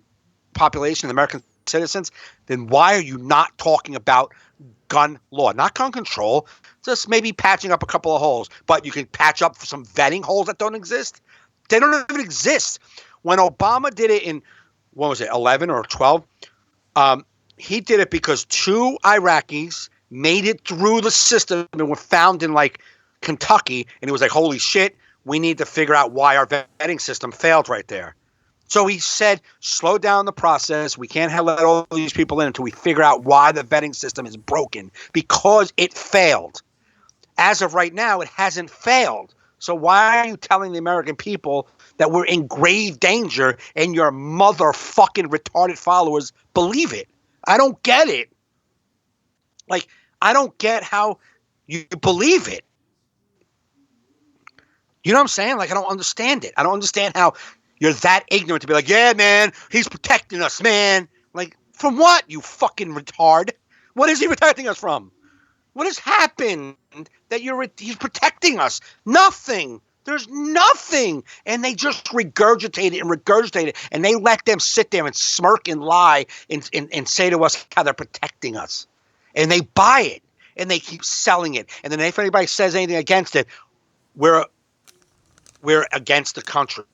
population, the American citizens, then why are you not talking about gun law? Not gun control, just maybe patching up a couple of holes. But you can patch up some vetting holes that don't exist. They don't even exist. When Obama did it in, 11 or 12, he did it because 2 Iraqis made it through the system and were found in like Kentucky, and he was like, holy shit, we need to figure out why our vetting system failed right there. So he said, slow down the process. We can't let all these people in until we figure out why the vetting system is broken, because it failed. As of right now, it hasn't failed. So why are you telling the American people that we're in grave danger and your motherfucking retarded followers believe it? I don't get it. Like, I don't get how you believe it. You know what I'm saying? Like, I don't understand it. I don't understand how you're that ignorant to be like, yeah, man, he's protecting us, man. Like, from what, you fucking retard? What is he protecting us from? What has happened that he's protecting us? Nothing. There's nothing. And they just regurgitate it, and they let them sit there and smirk and lie and say to us how they're protecting us. And they buy it, and they keep selling it. And then if anybody says anything against it, we're against the country.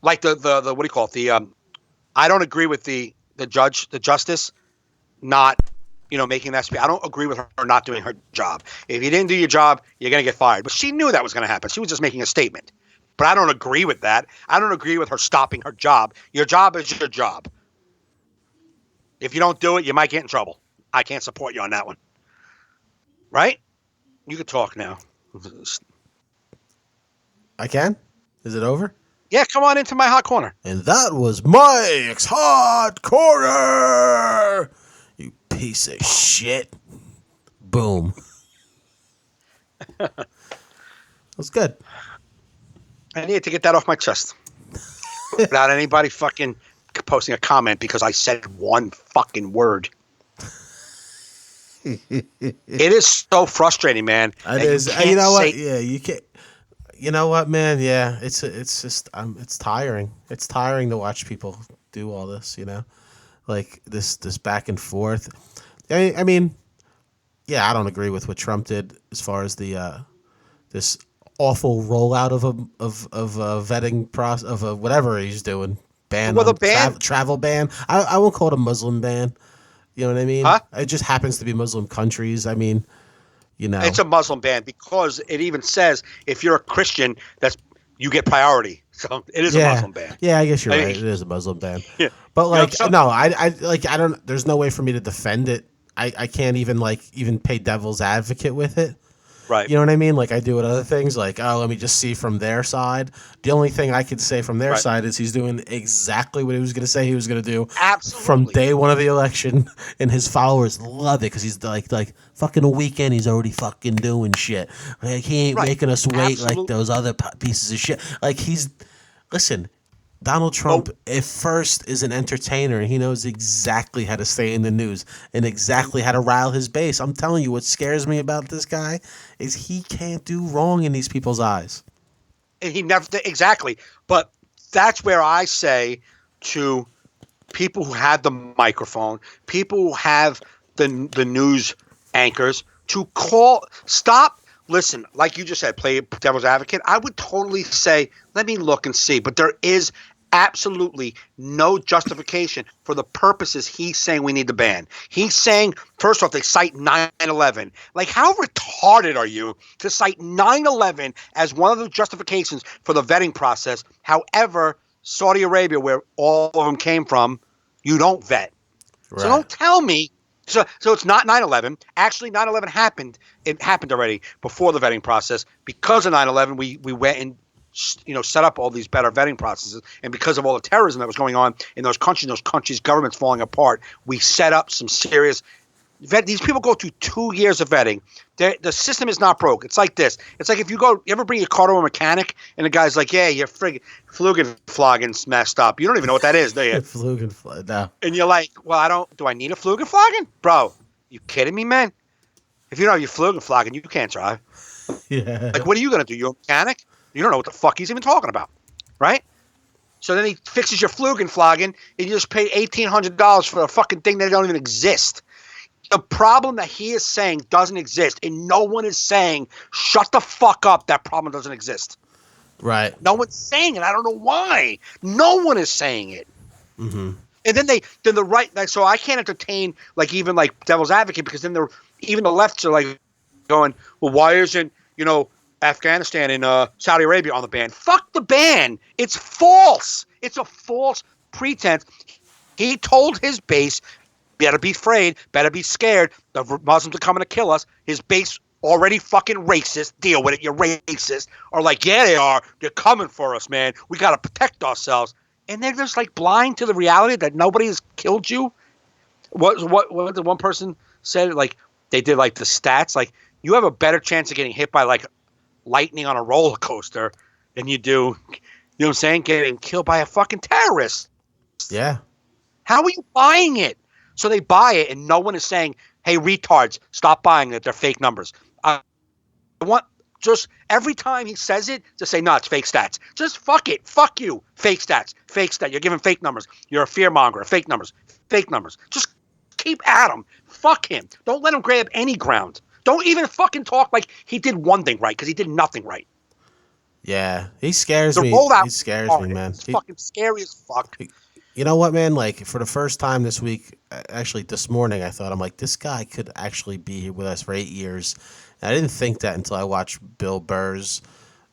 Like the what do you call it? I don't agree with the justice not, making that speech. I don't agree with her not doing her job. If you didn't do your job, you're going to get fired. But she knew that was going to happen. She was just making a statement. But I don't agree with that. I don't agree with her stopping her job. Your job is your job. If you don't do it, you might get in trouble. I can't support you on that one. Right? You can talk now. I can? Is it over? Yeah, come on into my hot corner. And that was Mike's Hot Corner. You piece of shit. Boom. That's good. I needed to get that off my chest. Without anybody fucking posting a comment because I said one fucking word. It is so frustrating, man. It is. You know what? Yeah, you can't. You know what, man? Yeah, it's just it's tiring. It's tiring to watch people do all this. Like this back and forth. I mean, yeah, I don't agree with what Trump did as far as the this awful rollout of a vetting process of whatever he's doing. Travel ban. I won't call it a Muslim ban. You know what I mean? Huh? It just happens to be Muslim countries. I mean. It's a Muslim ban because it even says if you're a Christian, you get priority. So it is a Muslim ban. Yeah, I guess you're right. It is a Muslim ban. Yeah. But I don't. There's no way for me to defend it. I can't even play devil's advocate with it. Right. You know what I mean? Like I do with other things. Like, oh, let me just see from their side. The only thing I could say from their side is he's doing exactly what he was going to say he was going to do. Absolutely. From day one of the election, and his followers love it because he's like fucking a weekend. He's already fucking doing shit. Like he ain't making us wait like those other pieces of shit. Like listen. Donald Trump, at first, is an entertainer, and he knows exactly how to stay in the news and exactly how to rile his base. I'm telling you, what scares me about this guy is he can't do wrong in these people's eyes. And he never exactly. But that's where I say to people who have the microphone, people who have the news anchors, to stop. Listen, like you just said, play devil's advocate. I would totally say, let me look and see. But there is absolutely no justification for the purposes he's saying we need to ban. He's saying, first off, they cite 9/11. Like, how retarded are you to cite 9/11 as one of the justifications for the vetting process? However, Saudi Arabia, where all of them came from, you don't vet. Right. So don't tell me. So it's not 9/11. Actually, 9/11 happened. It happened already before the vetting process. Because of 9/11, we went and set up all these better vetting processes. And because of all the terrorism that was going on in those countries governments falling apart, we set up some serious These people go through 2 years of vetting. The system is not broke. It's like this. It's like if you ever bring your car to a mechanic and the guy's like, yeah, your friggin' Flugenflagen's messed up. You don't even know what that is, do you? Flugenflagen, no. And you're like, well, do I need a Flugenflagen? Bro, you kidding me, man? If you don't have your Flugenflagen, you can't drive. Yeah. Like, what are you going to do? You're a mechanic? You don't know what the fuck he's even talking about, right? So then he fixes your Flugenflagen and you just pay $1,800 for a fucking thing that don't even exist. The problem that he is saying doesn't exist, and no one is saying, shut the fuck up, that problem doesn't exist. Right. No one's saying it. I don't know why. No one is saying it. Mm-hmm. And then the right, like, so I can't entertain even devil's advocate, because then even the lefts are like going, well, why isn't, Afghanistan and Saudi Arabia on the ban? Fuck the ban. It's false. It's a false pretense. He told his base, better be afraid, better be scared. The Muslims are coming to kill us. His base already fucking racist. Deal with it. You're racist. Or like, yeah, they are. They're coming for us, man. We got to protect ourselves. And they're just like blind to the reality that nobody has killed you. What the one person said, like they did like the stats, like you have a better chance of getting hit by like lightning on a roller coaster than you do, you know what I'm saying, getting killed by a fucking terrorist. Yeah. How are you buying it? So they buy it, and no one is saying, hey, retards, stop buying it. They're fake numbers. I want just every time he says it to say, no, it's fake stats. Just fuck it. Fuck you. Fake stats. Fake stats. You're giving fake numbers. You're a fearmonger. Fake numbers. Fake numbers. Just keep at him. Fuck him. Don't let him grab any ground. Don't even fucking talk like he did one thing right, because he did nothing right. Yeah. He scares me. He scares me, man. It's fucking scary as fuck. You know what, man? Like, for the first time this week, actually this morning, I thought, I'm like, this guy could actually be here with us for 8 years. And I didn't think that until I watched Bill Burr's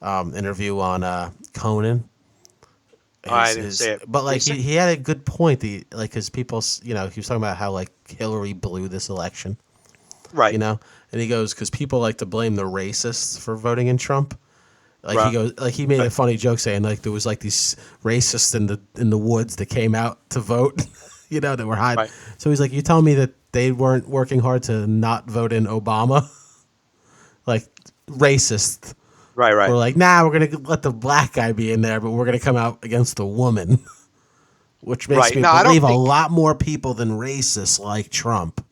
interview on Conan. I didn't see it. But, like, he had a good point. His people, he was talking about how, like, Hillary blew this election. Right. And he goes, because people like to blame the racists for voting in Trump. Like right. He goes, like he made a funny joke saying like there was like these racists in the woods that came out to vote, that were hiding. Right. So he's like, you telling me that they weren't working hard to not vote in Obama? Like racist. Right. We're like, nah, we're gonna let the black guy be in there, but we're gonna come out against the woman, which makes me believe a lot more people than racists like Trump.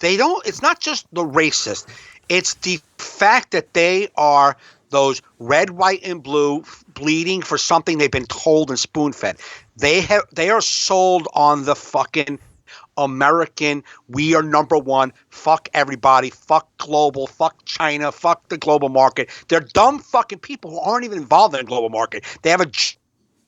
They don't. It's not just the racist. It's the fact that they are those red, white, and blue bleeding for something they've been told and spoon-fed. They are sold on the fucking American, we are number one, fuck everybody, fuck global, fuck China, fuck the global market. They're dumb fucking people who aren't even involved in the global market. They have a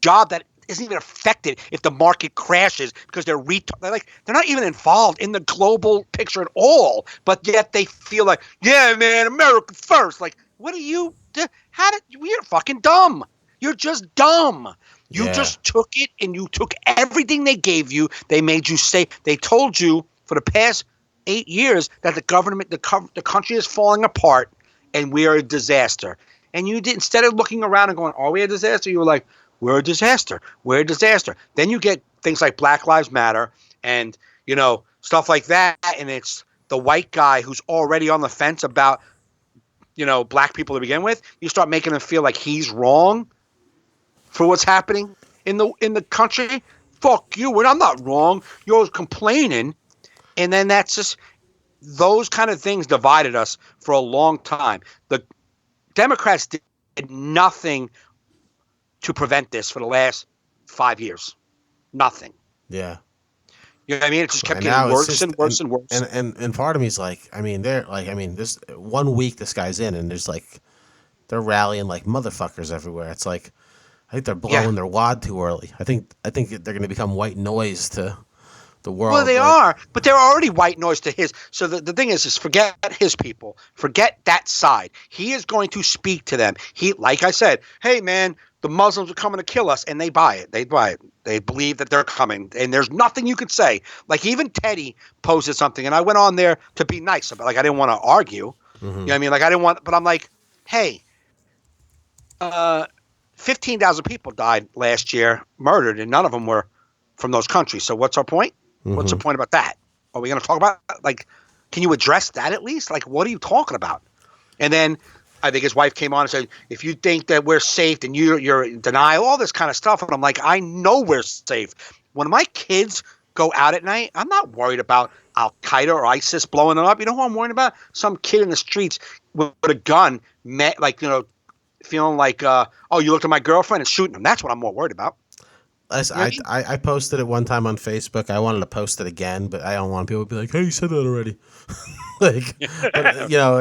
job that isn't even affected if the market crashes because they're not even involved in the global picture at all, but yet they feel like, yeah, man, America first. Like, what are you? You're fucking dumb. You're just dumb. You just took it and you took everything they gave you. They made you say, they told you for the past 8 years that the government, the country is falling apart and we are a disaster. And you did, instead of looking around and going, are we a disaster? You were like, we're a disaster. We're a disaster. Then you get things like Black Lives Matter and, stuff like that. And it's the white guy who's already on the fence about, black people to begin with. You start making him feel like he's wrong for what's happening in the country. Fuck you. And I'm not wrong. You're complaining. And then that's just those kind of things divided us for a long time. The Democrats did nothing to prevent this for the last 5 years. Nothing. Yeah. You know what I mean? It just kept getting worse and worse and worse. And part of me is like, this 1 week this guy's in and there's like, they're rallying like motherfuckers everywhere. It's like, I think they're blowing their wad too early. I think they're going to become white noise to the world. Well, they are, but they're already white noise to his. So the thing is forget his people. Forget that side. He is going to speak to them. Like I said, hey, man, the Muslims are coming to kill us, and they buy it. They buy it. They believe that they're coming, and there's nothing you could say. Like even Teddy posted something, and I went on there to be nice about. Like I didn't want to argue. Mm-hmm. You know what I mean? Like I didn't want, but I'm like, hey, 15,000 people died last year, murdered, and none of them were from those countries. So what's our point? Mm-hmm. What's the point about that? Are we going to talk about, like, can you address that at least? Like, what are you talking about? And then I think his wife came on and said, if you think that we're safe, then you're in denial, all this kind of stuff. And I'm like, I know we're safe. When my kids go out at night, I'm not worried about Al-Qaeda or ISIS blowing them up. You know who I'm worried about? Some kid in the streets with a gun, feeling like, oh, you looked at my girlfriend and shooting them. That's what I'm more worried about. I posted it one time on Facebook. I wanted to post it again, but I don't want people to be like, hey, you said that already. But,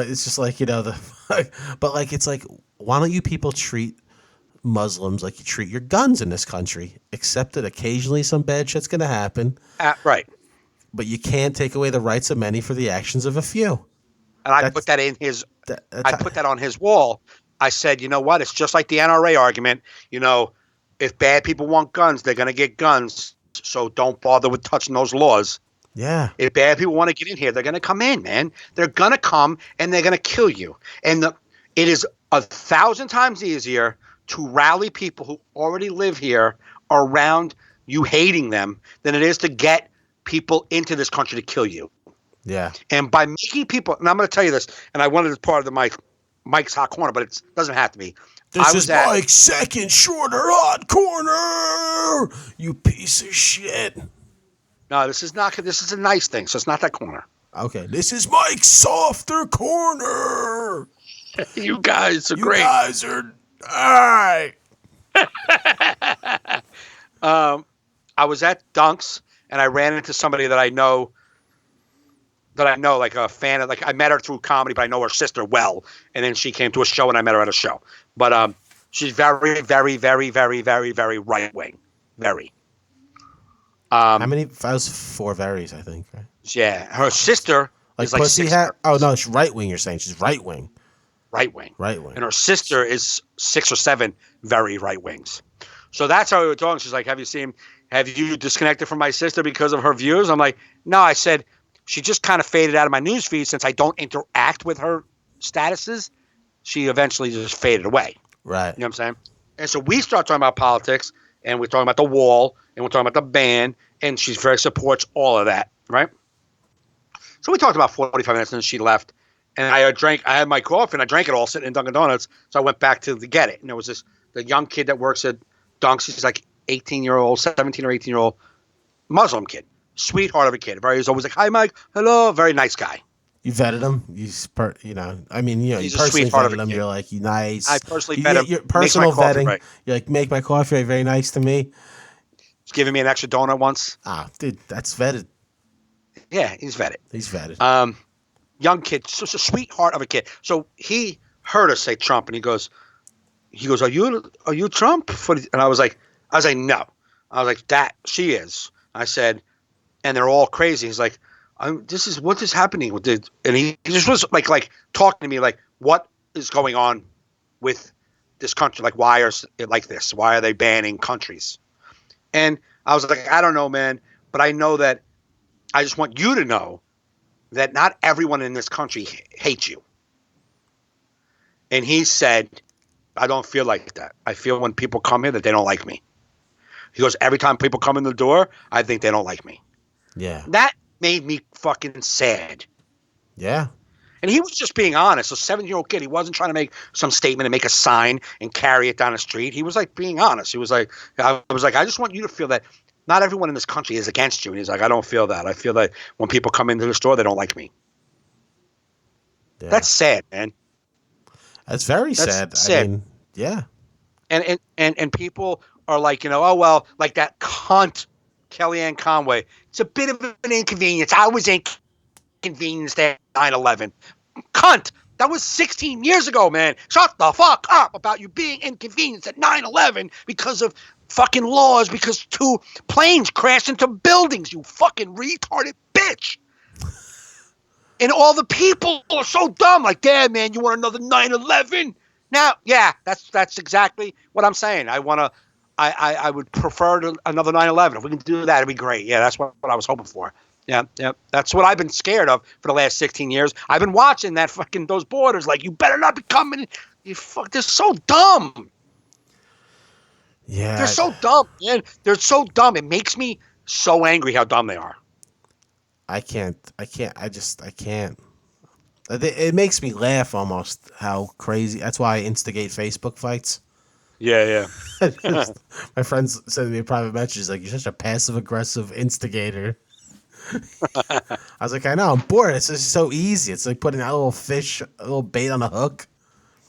it's just like, but like, it's like, why don't you people treat Muslims like you treat your guns in this country? Accept that occasionally some bad shit's going to happen. Right. But you can't take away the rights of many for the actions of a few. And I put that in his, I put that on his wall. I said, you know what? It's just like the NRA argument. If bad people want guns, they're going to get guns. So don't bother with touching those laws. Yeah. If bad people want to get in here, they're going to come in, man. They're going to come and they're going to kill you. And it is 1,000 times easier to rally people who already live here around you hating them than it is to get people into this country to kill you. Yeah. And by making people, and I'm going to tell you this, and I wanted it as part of the Mike's Hot Corner, but it doesn't have to be. This is Mike's second shorter hot corner, you piece of shit. No, this is not. This is a nice thing, so it's not that corner. Okay, this is Mike's softer corner. You guys are great. You guys are all right. I was at Dunk's, and I ran into somebody that I know, like a fan of, like I met her through comedy, but I know her sister well. And then she came to a show, and I met her at a show. But she's very, very, very, very, very, very right wing. Very. How many? That was 4 varies, I think. Right? Yeah, her sister is like pussy hat. Oh no, she's right wing. You're saying she's right wing. Right wing. Right wing. And her sister is 6 or 7 very right wings. So that's how we were talking. She's like, have you disconnected from my sister because of her views? I'm like, no. I said, she just kind of faded out of my news feed since I don't interact with her statuses. She eventually just faded away. Right. You know what I'm saying? And so we start talking about politics, and we're talking about the wall, and we're talking about the ban, and she very supports all of that, right? So we talked about 45 minutes, and then she left. And I had my coffee, and I drank it all sitting in Dunkin' Donuts. So I went back to get it. And there was the young kid that works at Dunk's. He's like 18-year-old, 17 or 18-year-old Muslim kid. Sweetheart of a kid. He's always like, hi, Mike. Hello. Very nice guy. You vetted him? He's you personally vetted him. You're like, you nice. I personally vetted him. Your personal vetting. Right. You're like, make my coffee very nice to me. He's giving me an extra donut once. Ah, dude, that's vetted. Yeah, he's vetted. He's vetted. Young kid, just a sweetheart of a kid. So he heard us say Trump, and he goes, are you Trump? And I was like, no. I was like, that she is. I said, and they're all crazy. He's like, what is happening with it? And he just was like talking to me like, what is going on with this country? Like, why are it like this? Why are they banning countries? And I was like, I don't know, man, but I know that I just want you to know that not everyone in this country hates you. And he said, I don't feel like that. I feel when people come here that they don't like me. He goes, every time people come in the door, I think they don't like me. Yeah. That made me fucking sad. Yeah. And he was just being honest. A 7-year-old kid. He wasn't trying to make some statement and make a sign and carry it down the street. He was like being honest. He was like, I just want you to feel that not everyone in this country is against you. And he's like, I don't feel that. I feel that when people come into the store, they don't like me. Yeah. That's sad, man. That's very sad. I mean, yeah. And people are like, oh, well, like that cunt Kellyanne Conway. It's a bit of an inconvenience. I was inconvenienced at 9/11. Cunt. That was 16 years ago, man. Shut the fuck up about you being inconvenienced at 9/11 because of fucking laws, because 2 planes crashed into buildings, you fucking retarded bitch. And all the people are so dumb. Like, damn, man, you want another 9/11? Now, yeah, that's exactly what I'm saying. I would prefer another 9/11. If we can do that, it'd be great. Yeah, that's what I was hoping for. Yeah. That's what I've been scared of for the last 16 years. I've been watching those borders. Like, you better not be coming. They're so dumb. Yeah. They're so dumb, man. They're so dumb. It makes me so angry how dumb they are. I can't. I can't. It makes me laugh almost how crazy. That's why I instigate Facebook fights. Yeah. My friends sent me a private message like, "You're such a passive aggressive instigator." I was like, "I know. I'm bored. It's just so easy. It's like putting a little fish, a little bait on a hook."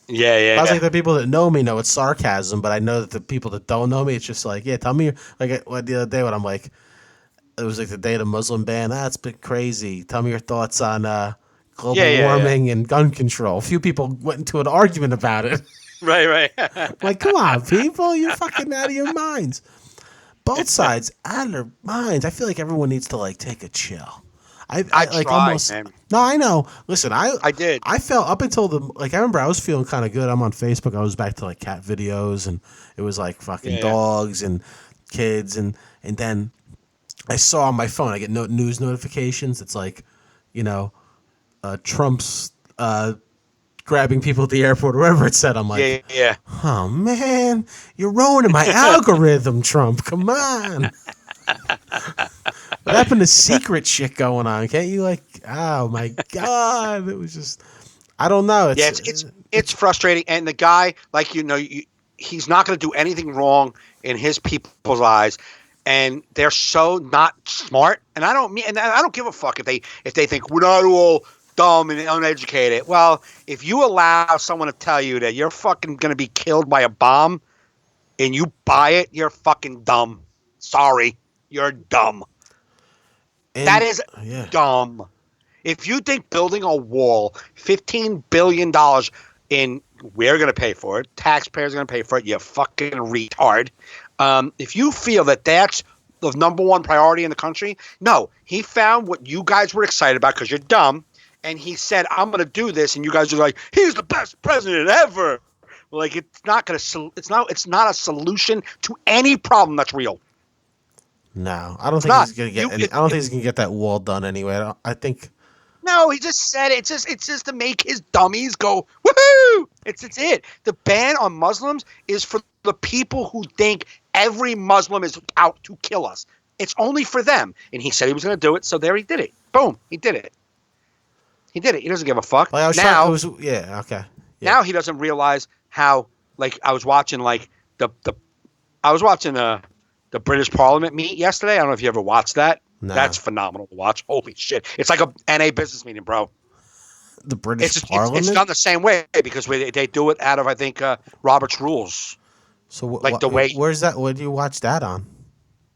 Yeah. I was like, the people that know me know it's sarcasm, but I know that the people that don't know me, it's just like, yeah, tell me. Like the other day when I'm like, it was like the day of the Muslim ban. That's been crazy. Tell me your thoughts on global warming and gun control. A few people went into an argument about it. Right. Like, come on, people, you're fucking out of your minds. Both sides out of their minds. I feel like everyone needs to like take a chill. I like tried, almost. man. No, I know. Listen, I did. I felt up until I remember I was feeling kind of good. I'm on Facebook. I was back to like cat videos, and it was like fucking dogs and kids, and then I saw on my phone. I get news notifications. It's like, Trump's grabbing people at the airport, or whatever it said. I'm like, yeah. Oh man, you're ruining my algorithm, Trump. Come on. What happened to secret shit going on? Can't you oh my God. It was just, I don't know. It's frustrating. And the guy, he's not going to do anything wrong in his people's eyes. And they're so not smart. And I don't give a fuck if they think we're not all dumb and uneducated. Well, if you allow someone to tell you that you're fucking going to be killed by a bomb and you buy it, you're fucking dumb. Sorry. You're dumb. That is dumb. If you think building a wall, $15 billion we're going to pay for it, taxpayers are going to pay for it, you fucking retard. If you feel that that's the number one priority in the country, no. He found what you guys were excited about because you're dumb, and he said, I'm going to do this, and you guys are like, he's the best president ever. Like, it's not a solution to any problem that's real. No, I don't think he's gonna get. I don't think he's gonna get that wall done anyway. I think. No, he just said it. It's just to make his dummies go woohoo. It's it. The ban on Muslims is for the people who think every Muslim is out to kill us. It's only for them. And he said he was going to do it, so there he did it. Boom, he did it. He doesn't give a fuck. Okay. Yeah. Now he doesn't realize how. I was watching the British Parliament meet yesterday. I don't know if you ever watched that. No. That's phenomenal to watch. Holy shit. It's like a NA business meeting, bro. The British Parliament? It's done the same way because they do it out of, I think, Robert's Rules. So where's that? Where do you watch that on?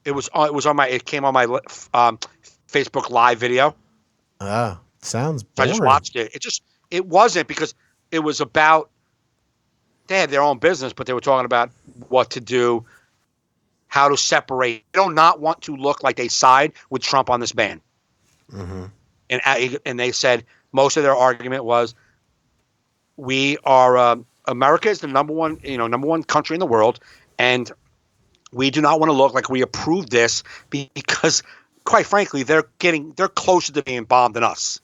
It came on my Facebook Live video. Oh, sounds boring. I just watched it. It wasn't because it was about, they had their own business, but they were talking about what to do, how to separate. They do not want to look like they side with Trump on this ban. Mm-hmm. And they said most of their argument was, we are America is the number one country in the world, and we do not want to look like we approve this because, quite frankly, they're closer to being bombed than us.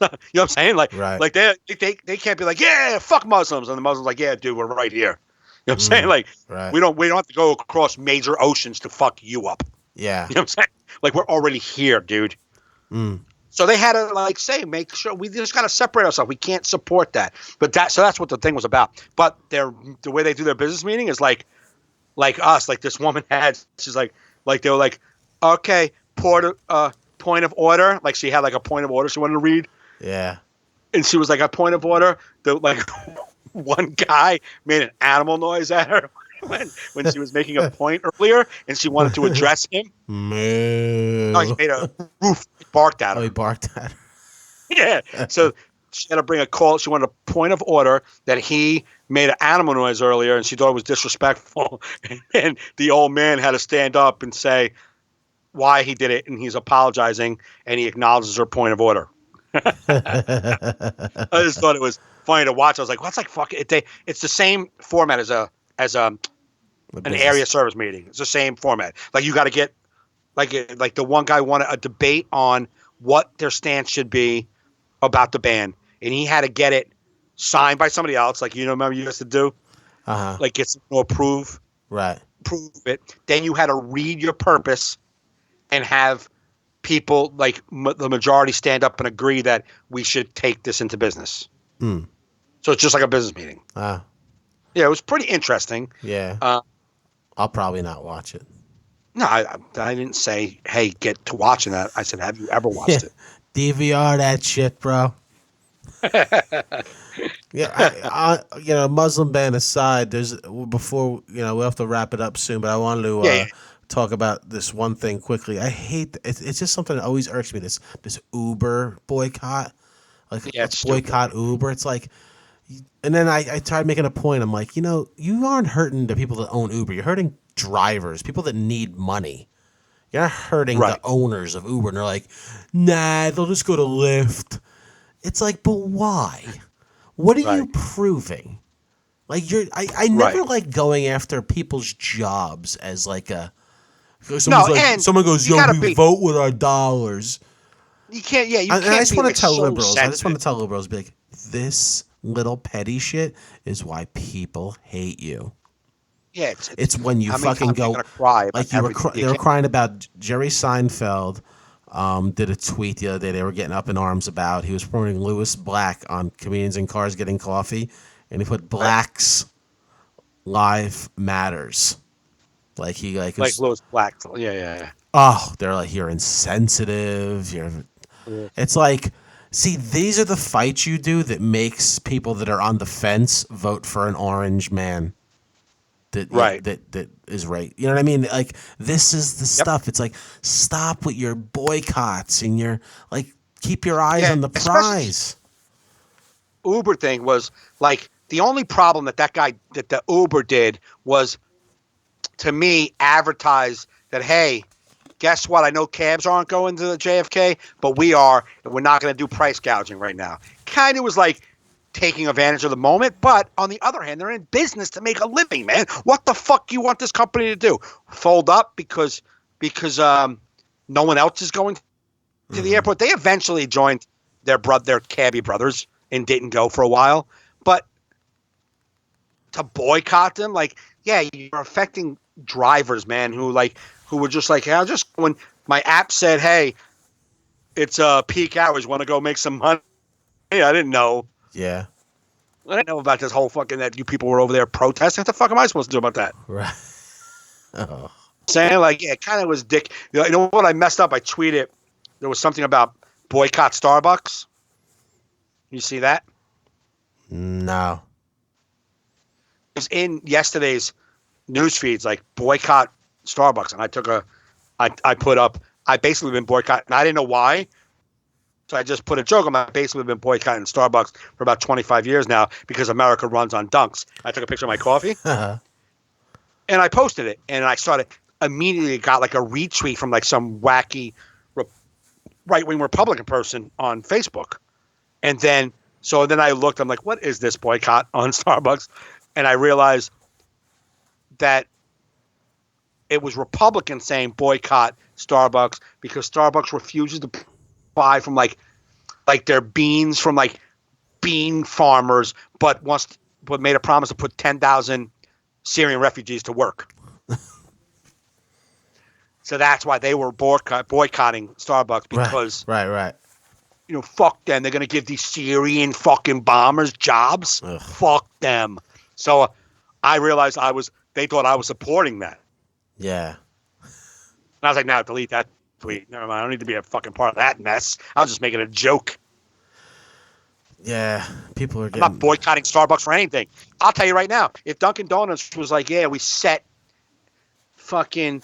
You know what I'm saying? Like they can't be like, yeah, fuck Muslims, and the Muslims like, yeah, dude, we're right here. You know what I'm saying? Like, right. we don't have to go across major oceans to fuck you up. Yeah. You know what I'm saying? Like, we're already here, dude. Mm. So they had to make sure we just got to separate ourselves. We can't support that. So that's what the thing was about. But the way they do their business meeting is like us. Like this woman had, she's like they were like, okay, point of order. Like she had like a point of order she wanted to read. Yeah. And she was like, a point of order. One guy made an animal noise at her when she was making a point earlier, and she wanted to address him. Moo. No, he made a roof. He barked at her. Oh, he barked at her. Yeah. So she had to bring a call. She wanted a point of order that he made an animal noise earlier, and she thought it was disrespectful. And the old man had to stand up and say why he did it, and he's apologizing, and he acknowledges her point of order. I just thought it was funny to watch. I was like, "What's like fucking?" It's the same format as an area service meeting. It's the same format. Like you got to get like the one guy wanted a debate on what their stance should be about the ban, and he had to get it signed by somebody else. Like remember you used to do, like get someone to approve it. Then you had to read your purpose and have people like the majority stand up and agree that we should take this into business. Mm. So it's just like a business meeting. Ah. Yeah, it was pretty interesting. Yeah. I'll probably not watch it. No, I didn't say, hey, get to watching that. I said, have you ever watched it? DVR that shit, bro. Yeah, Muslim ban aside, before we have to wrap it up soon, but I wanted to talk about this one thing quickly. I hate it's just something that always irks me. This Uber boycott, let's boycott Uber. It's like, and then I tried making a point. I'm like, you aren't hurting the people that own Uber. You're hurting drivers, people that need money. You're not hurting the owners of Uber. And they're like, nah, they'll just go to Lyft. It's like, but why? What are you proving? Like I never like going after people's jobs as like a. Someone goes, yo, we vote with our dollars. You can't. Yeah, you can't. I just want to tell liberals. Sensitive. I just want to tell liberals, be like, this little petty shit is why people hate you. Yeah, it's when you fucking go cry like they were crying about Jerry Seinfeld. Did a tweet the other day they were getting up in arms about. He was promoting Louis Black on Comedians in Cars Getting Coffee, and he put Black's Life Matters. Like he like Louis Black. Yeah. Oh, they're like, you're insensitive. It's like, see, these are the fights you do that makes people that are on the fence vote for an orange man. That is right. You know what I mean? Like, this is the stuff. It's like, stop with your boycotts and your like, keep your eyes on the prize. Uber thing was like the only problem that the Uber did was, to me, advertise that, hey, guess what? I know cabs aren't going to the JFK, but we are, and we're not going to do price gouging right now. Kind of was like taking advantage of the moment, but on the other hand, they're in business to make a living, man. What the fuck you want this company to do? Fold up because no one else is going to the airport? They eventually joined their cabbie brothers and didn't go for a while, but to boycott them, like, yeah, you're affecting drivers, man, who were just like, hey, when my app said, hey, it's peak hours, want to go make some money? Hey, I didn't know. Yeah. I didn't know about this whole fucking that you people were over there protesting. What the fuck am I supposed to do about that? Right. Oh. Saying like, yeah, it kind of was dick. You know what? I messed up. I tweeted. There was something about boycott Starbucks. You see that? No. It was in yesterday's news feeds, like boycott Starbucks, and I put up. I basically been boycotting. I didn't know why. So I just put a joke on. I've basically been boycotting Starbucks for about 25 years now because America runs on dunks. I took a picture of my coffee, and I posted it, and I started immediately got like a retweet from like some wacky right-wing Republican person on Facebook, and then I looked. I'm like, what is this boycott on Starbucks? And I realized that it was Republicans saying boycott Starbucks because Starbucks refuses to buy from like their beans from like bean farmers, but made a promise to put 10,000 Syrian refugees to work. So that's why they were boycotting Starbucks because right. Fuck them. They're gonna give these Syrian fucking bombers jobs. Ugh. Fuck them. So I realized they thought I was supporting that. Yeah. And I was like, no, delete that tweet. Never mind. I don't need to be a fucking part of that mess. I was just making a joke. Yeah. People are I'm not boycotting Starbucks for anything. I'll tell you right now, if Dunkin' Donuts was like, yeah, we set fucking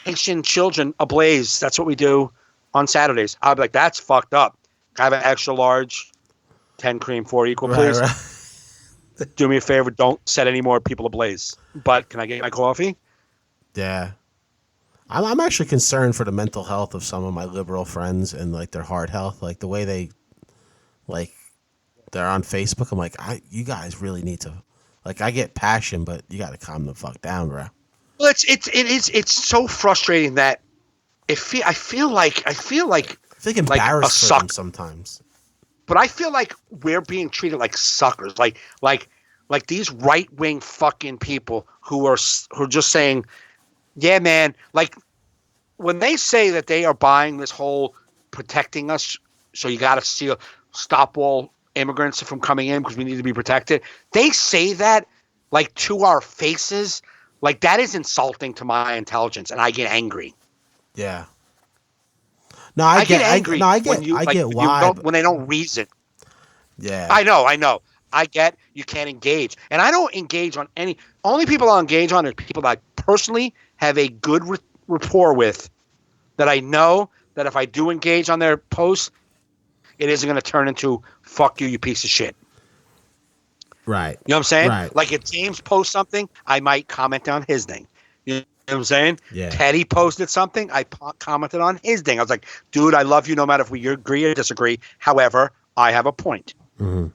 Haitian children ablaze. That's what we do on Saturdays. I'd be like, that's fucked up. Can I have an extra large 10 cream 4 equal, please? Right. Do me a favor. Don't set any more people ablaze. But can I get my coffee? Yeah. I'm actually concerned for the mental health of some of my liberal friends and like their heart health, like the way they, like, they're on Facebook. I'm like, you guys really need to, like, I get passion, but you got to calm the fuck down, bro. Well, it's so frustrating that I feel like embarrassed for them sometimes. But I feel like we're being treated like suckers, like these right wing fucking people who are just saying, yeah, man, like when they say that they are buying this whole protecting us, so you got to stop all immigrants from coming in because we need to be protected. They say that like to our faces, like that is insulting to my intelligence, and I get angry. Yeah. No, I get angry. I get why when they don't reason. Yeah. I know. I get you can't engage, and I don't engage on any. Only people I'll engage on are people that I personally have a good rapport with, that I know that if I do engage on their posts, it isn't going to turn into "fuck you, you piece of shit." Right. You know what I'm saying? Right. Like if James posts something, I might comment on his thing. You know what I'm saying? Yeah. Teddy posted something, I commented on his thing. I was like, dude, I love you no matter if we agree or disagree. However, I have a point. Mm-hmm.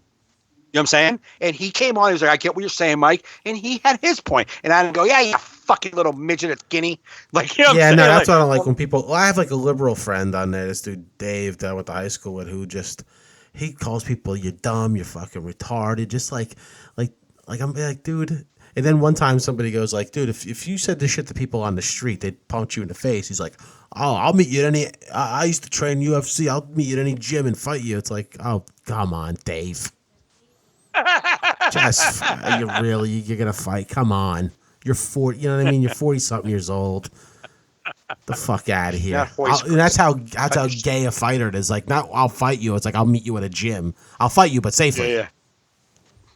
You know what I'm saying? And he came on, he was like, I get what you're saying, Mike. And he had his point. And I didn't go, yeah, you fucking little midget at skinny. Like, you know what I'm saying? No, that's what I don't like when people. Well, I have like a liberal friend on there, this dude Dave that I went to high school with, who just he calls people you're dumb, you're fucking retarded, just like I'm like, dude. And then one time somebody goes like, dude, if you said this shit to people on the street, they'd punch you in the face. He's like, oh, I'll meet you at any. I used to train UFC. I'll meet you at any gym and fight you. It's like, oh, come on, Dave. Just you're gonna fight? Come on, you're 40. You know what I mean? You're 40-something years old. The fuck out of here. And that's how gay a fighter it is. Like, not I'll fight you. It's like I'll meet you at a gym. I'll fight you, but safely. Yeah.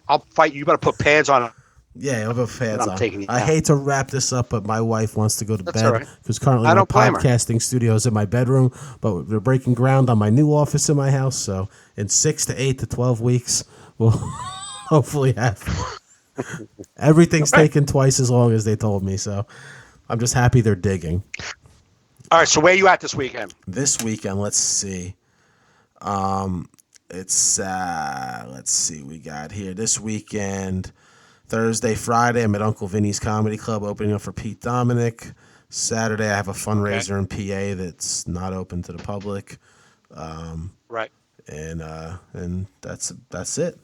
I'll fight you. You better put pads on. Yeah, I'll put pads on. I down. hate to wrap this up, but my wife wants to go to That's bed because currently my podcasting studio is in my bedroom, but we're breaking ground on my new office in my house. So in 6 to 8 to 12 weeks, we'll hopefully have everything's taken twice as long as they told me. So I'm just happy they're digging. All right, so where are you at this weekend? This weekend, let's see. It's let's see, we got here this weekend, Thursday, Friday, I'm at Uncle Vinny's Comedy Club opening up for Pete Dominic. Saturday, I have a fundraiser in PA that's not open to the public. Right. And that's it.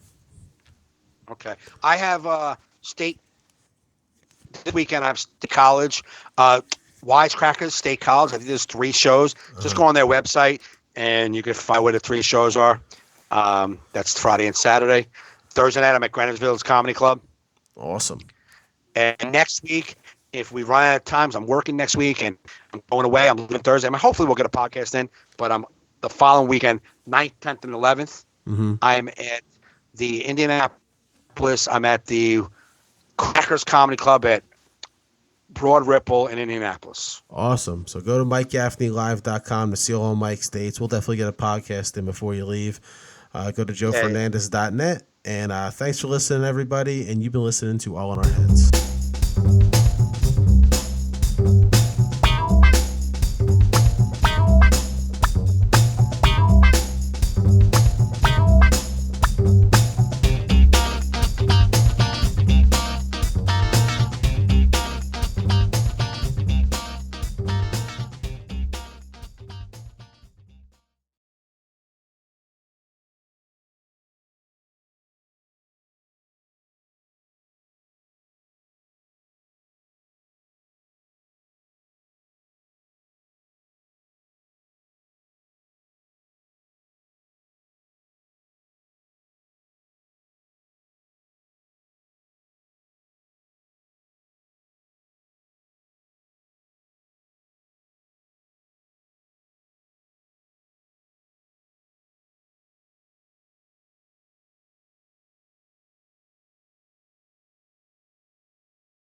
Okay. I have state this weekend. I have State College, Wisecrackers State College. I think there's 3 shows. Just go on their website and you can find where the 3 shows are. That's Friday and Saturday. Thursday night, I'm at Greenwich Village Comedy Club. Awesome. And next week, if we run out of times, I'm working next week and I'm going away. I'm leaving Thursday. I mean, hopefully we'll get a podcast in, but I'm the following weekend, 9th, 10th, and 11th. Mm-hmm. I'm at the Indianapolis. I'm at the Crackers Comedy Club at Broad Ripple in Indianapolis. Awesome. So go to MikeGaffneyLive.com to see all Mike's dates. We'll definitely get a podcast in before you leave. Go to JoeFernandez.net. And thanks for listening, everybody. And you've been listening to All in Our Heads.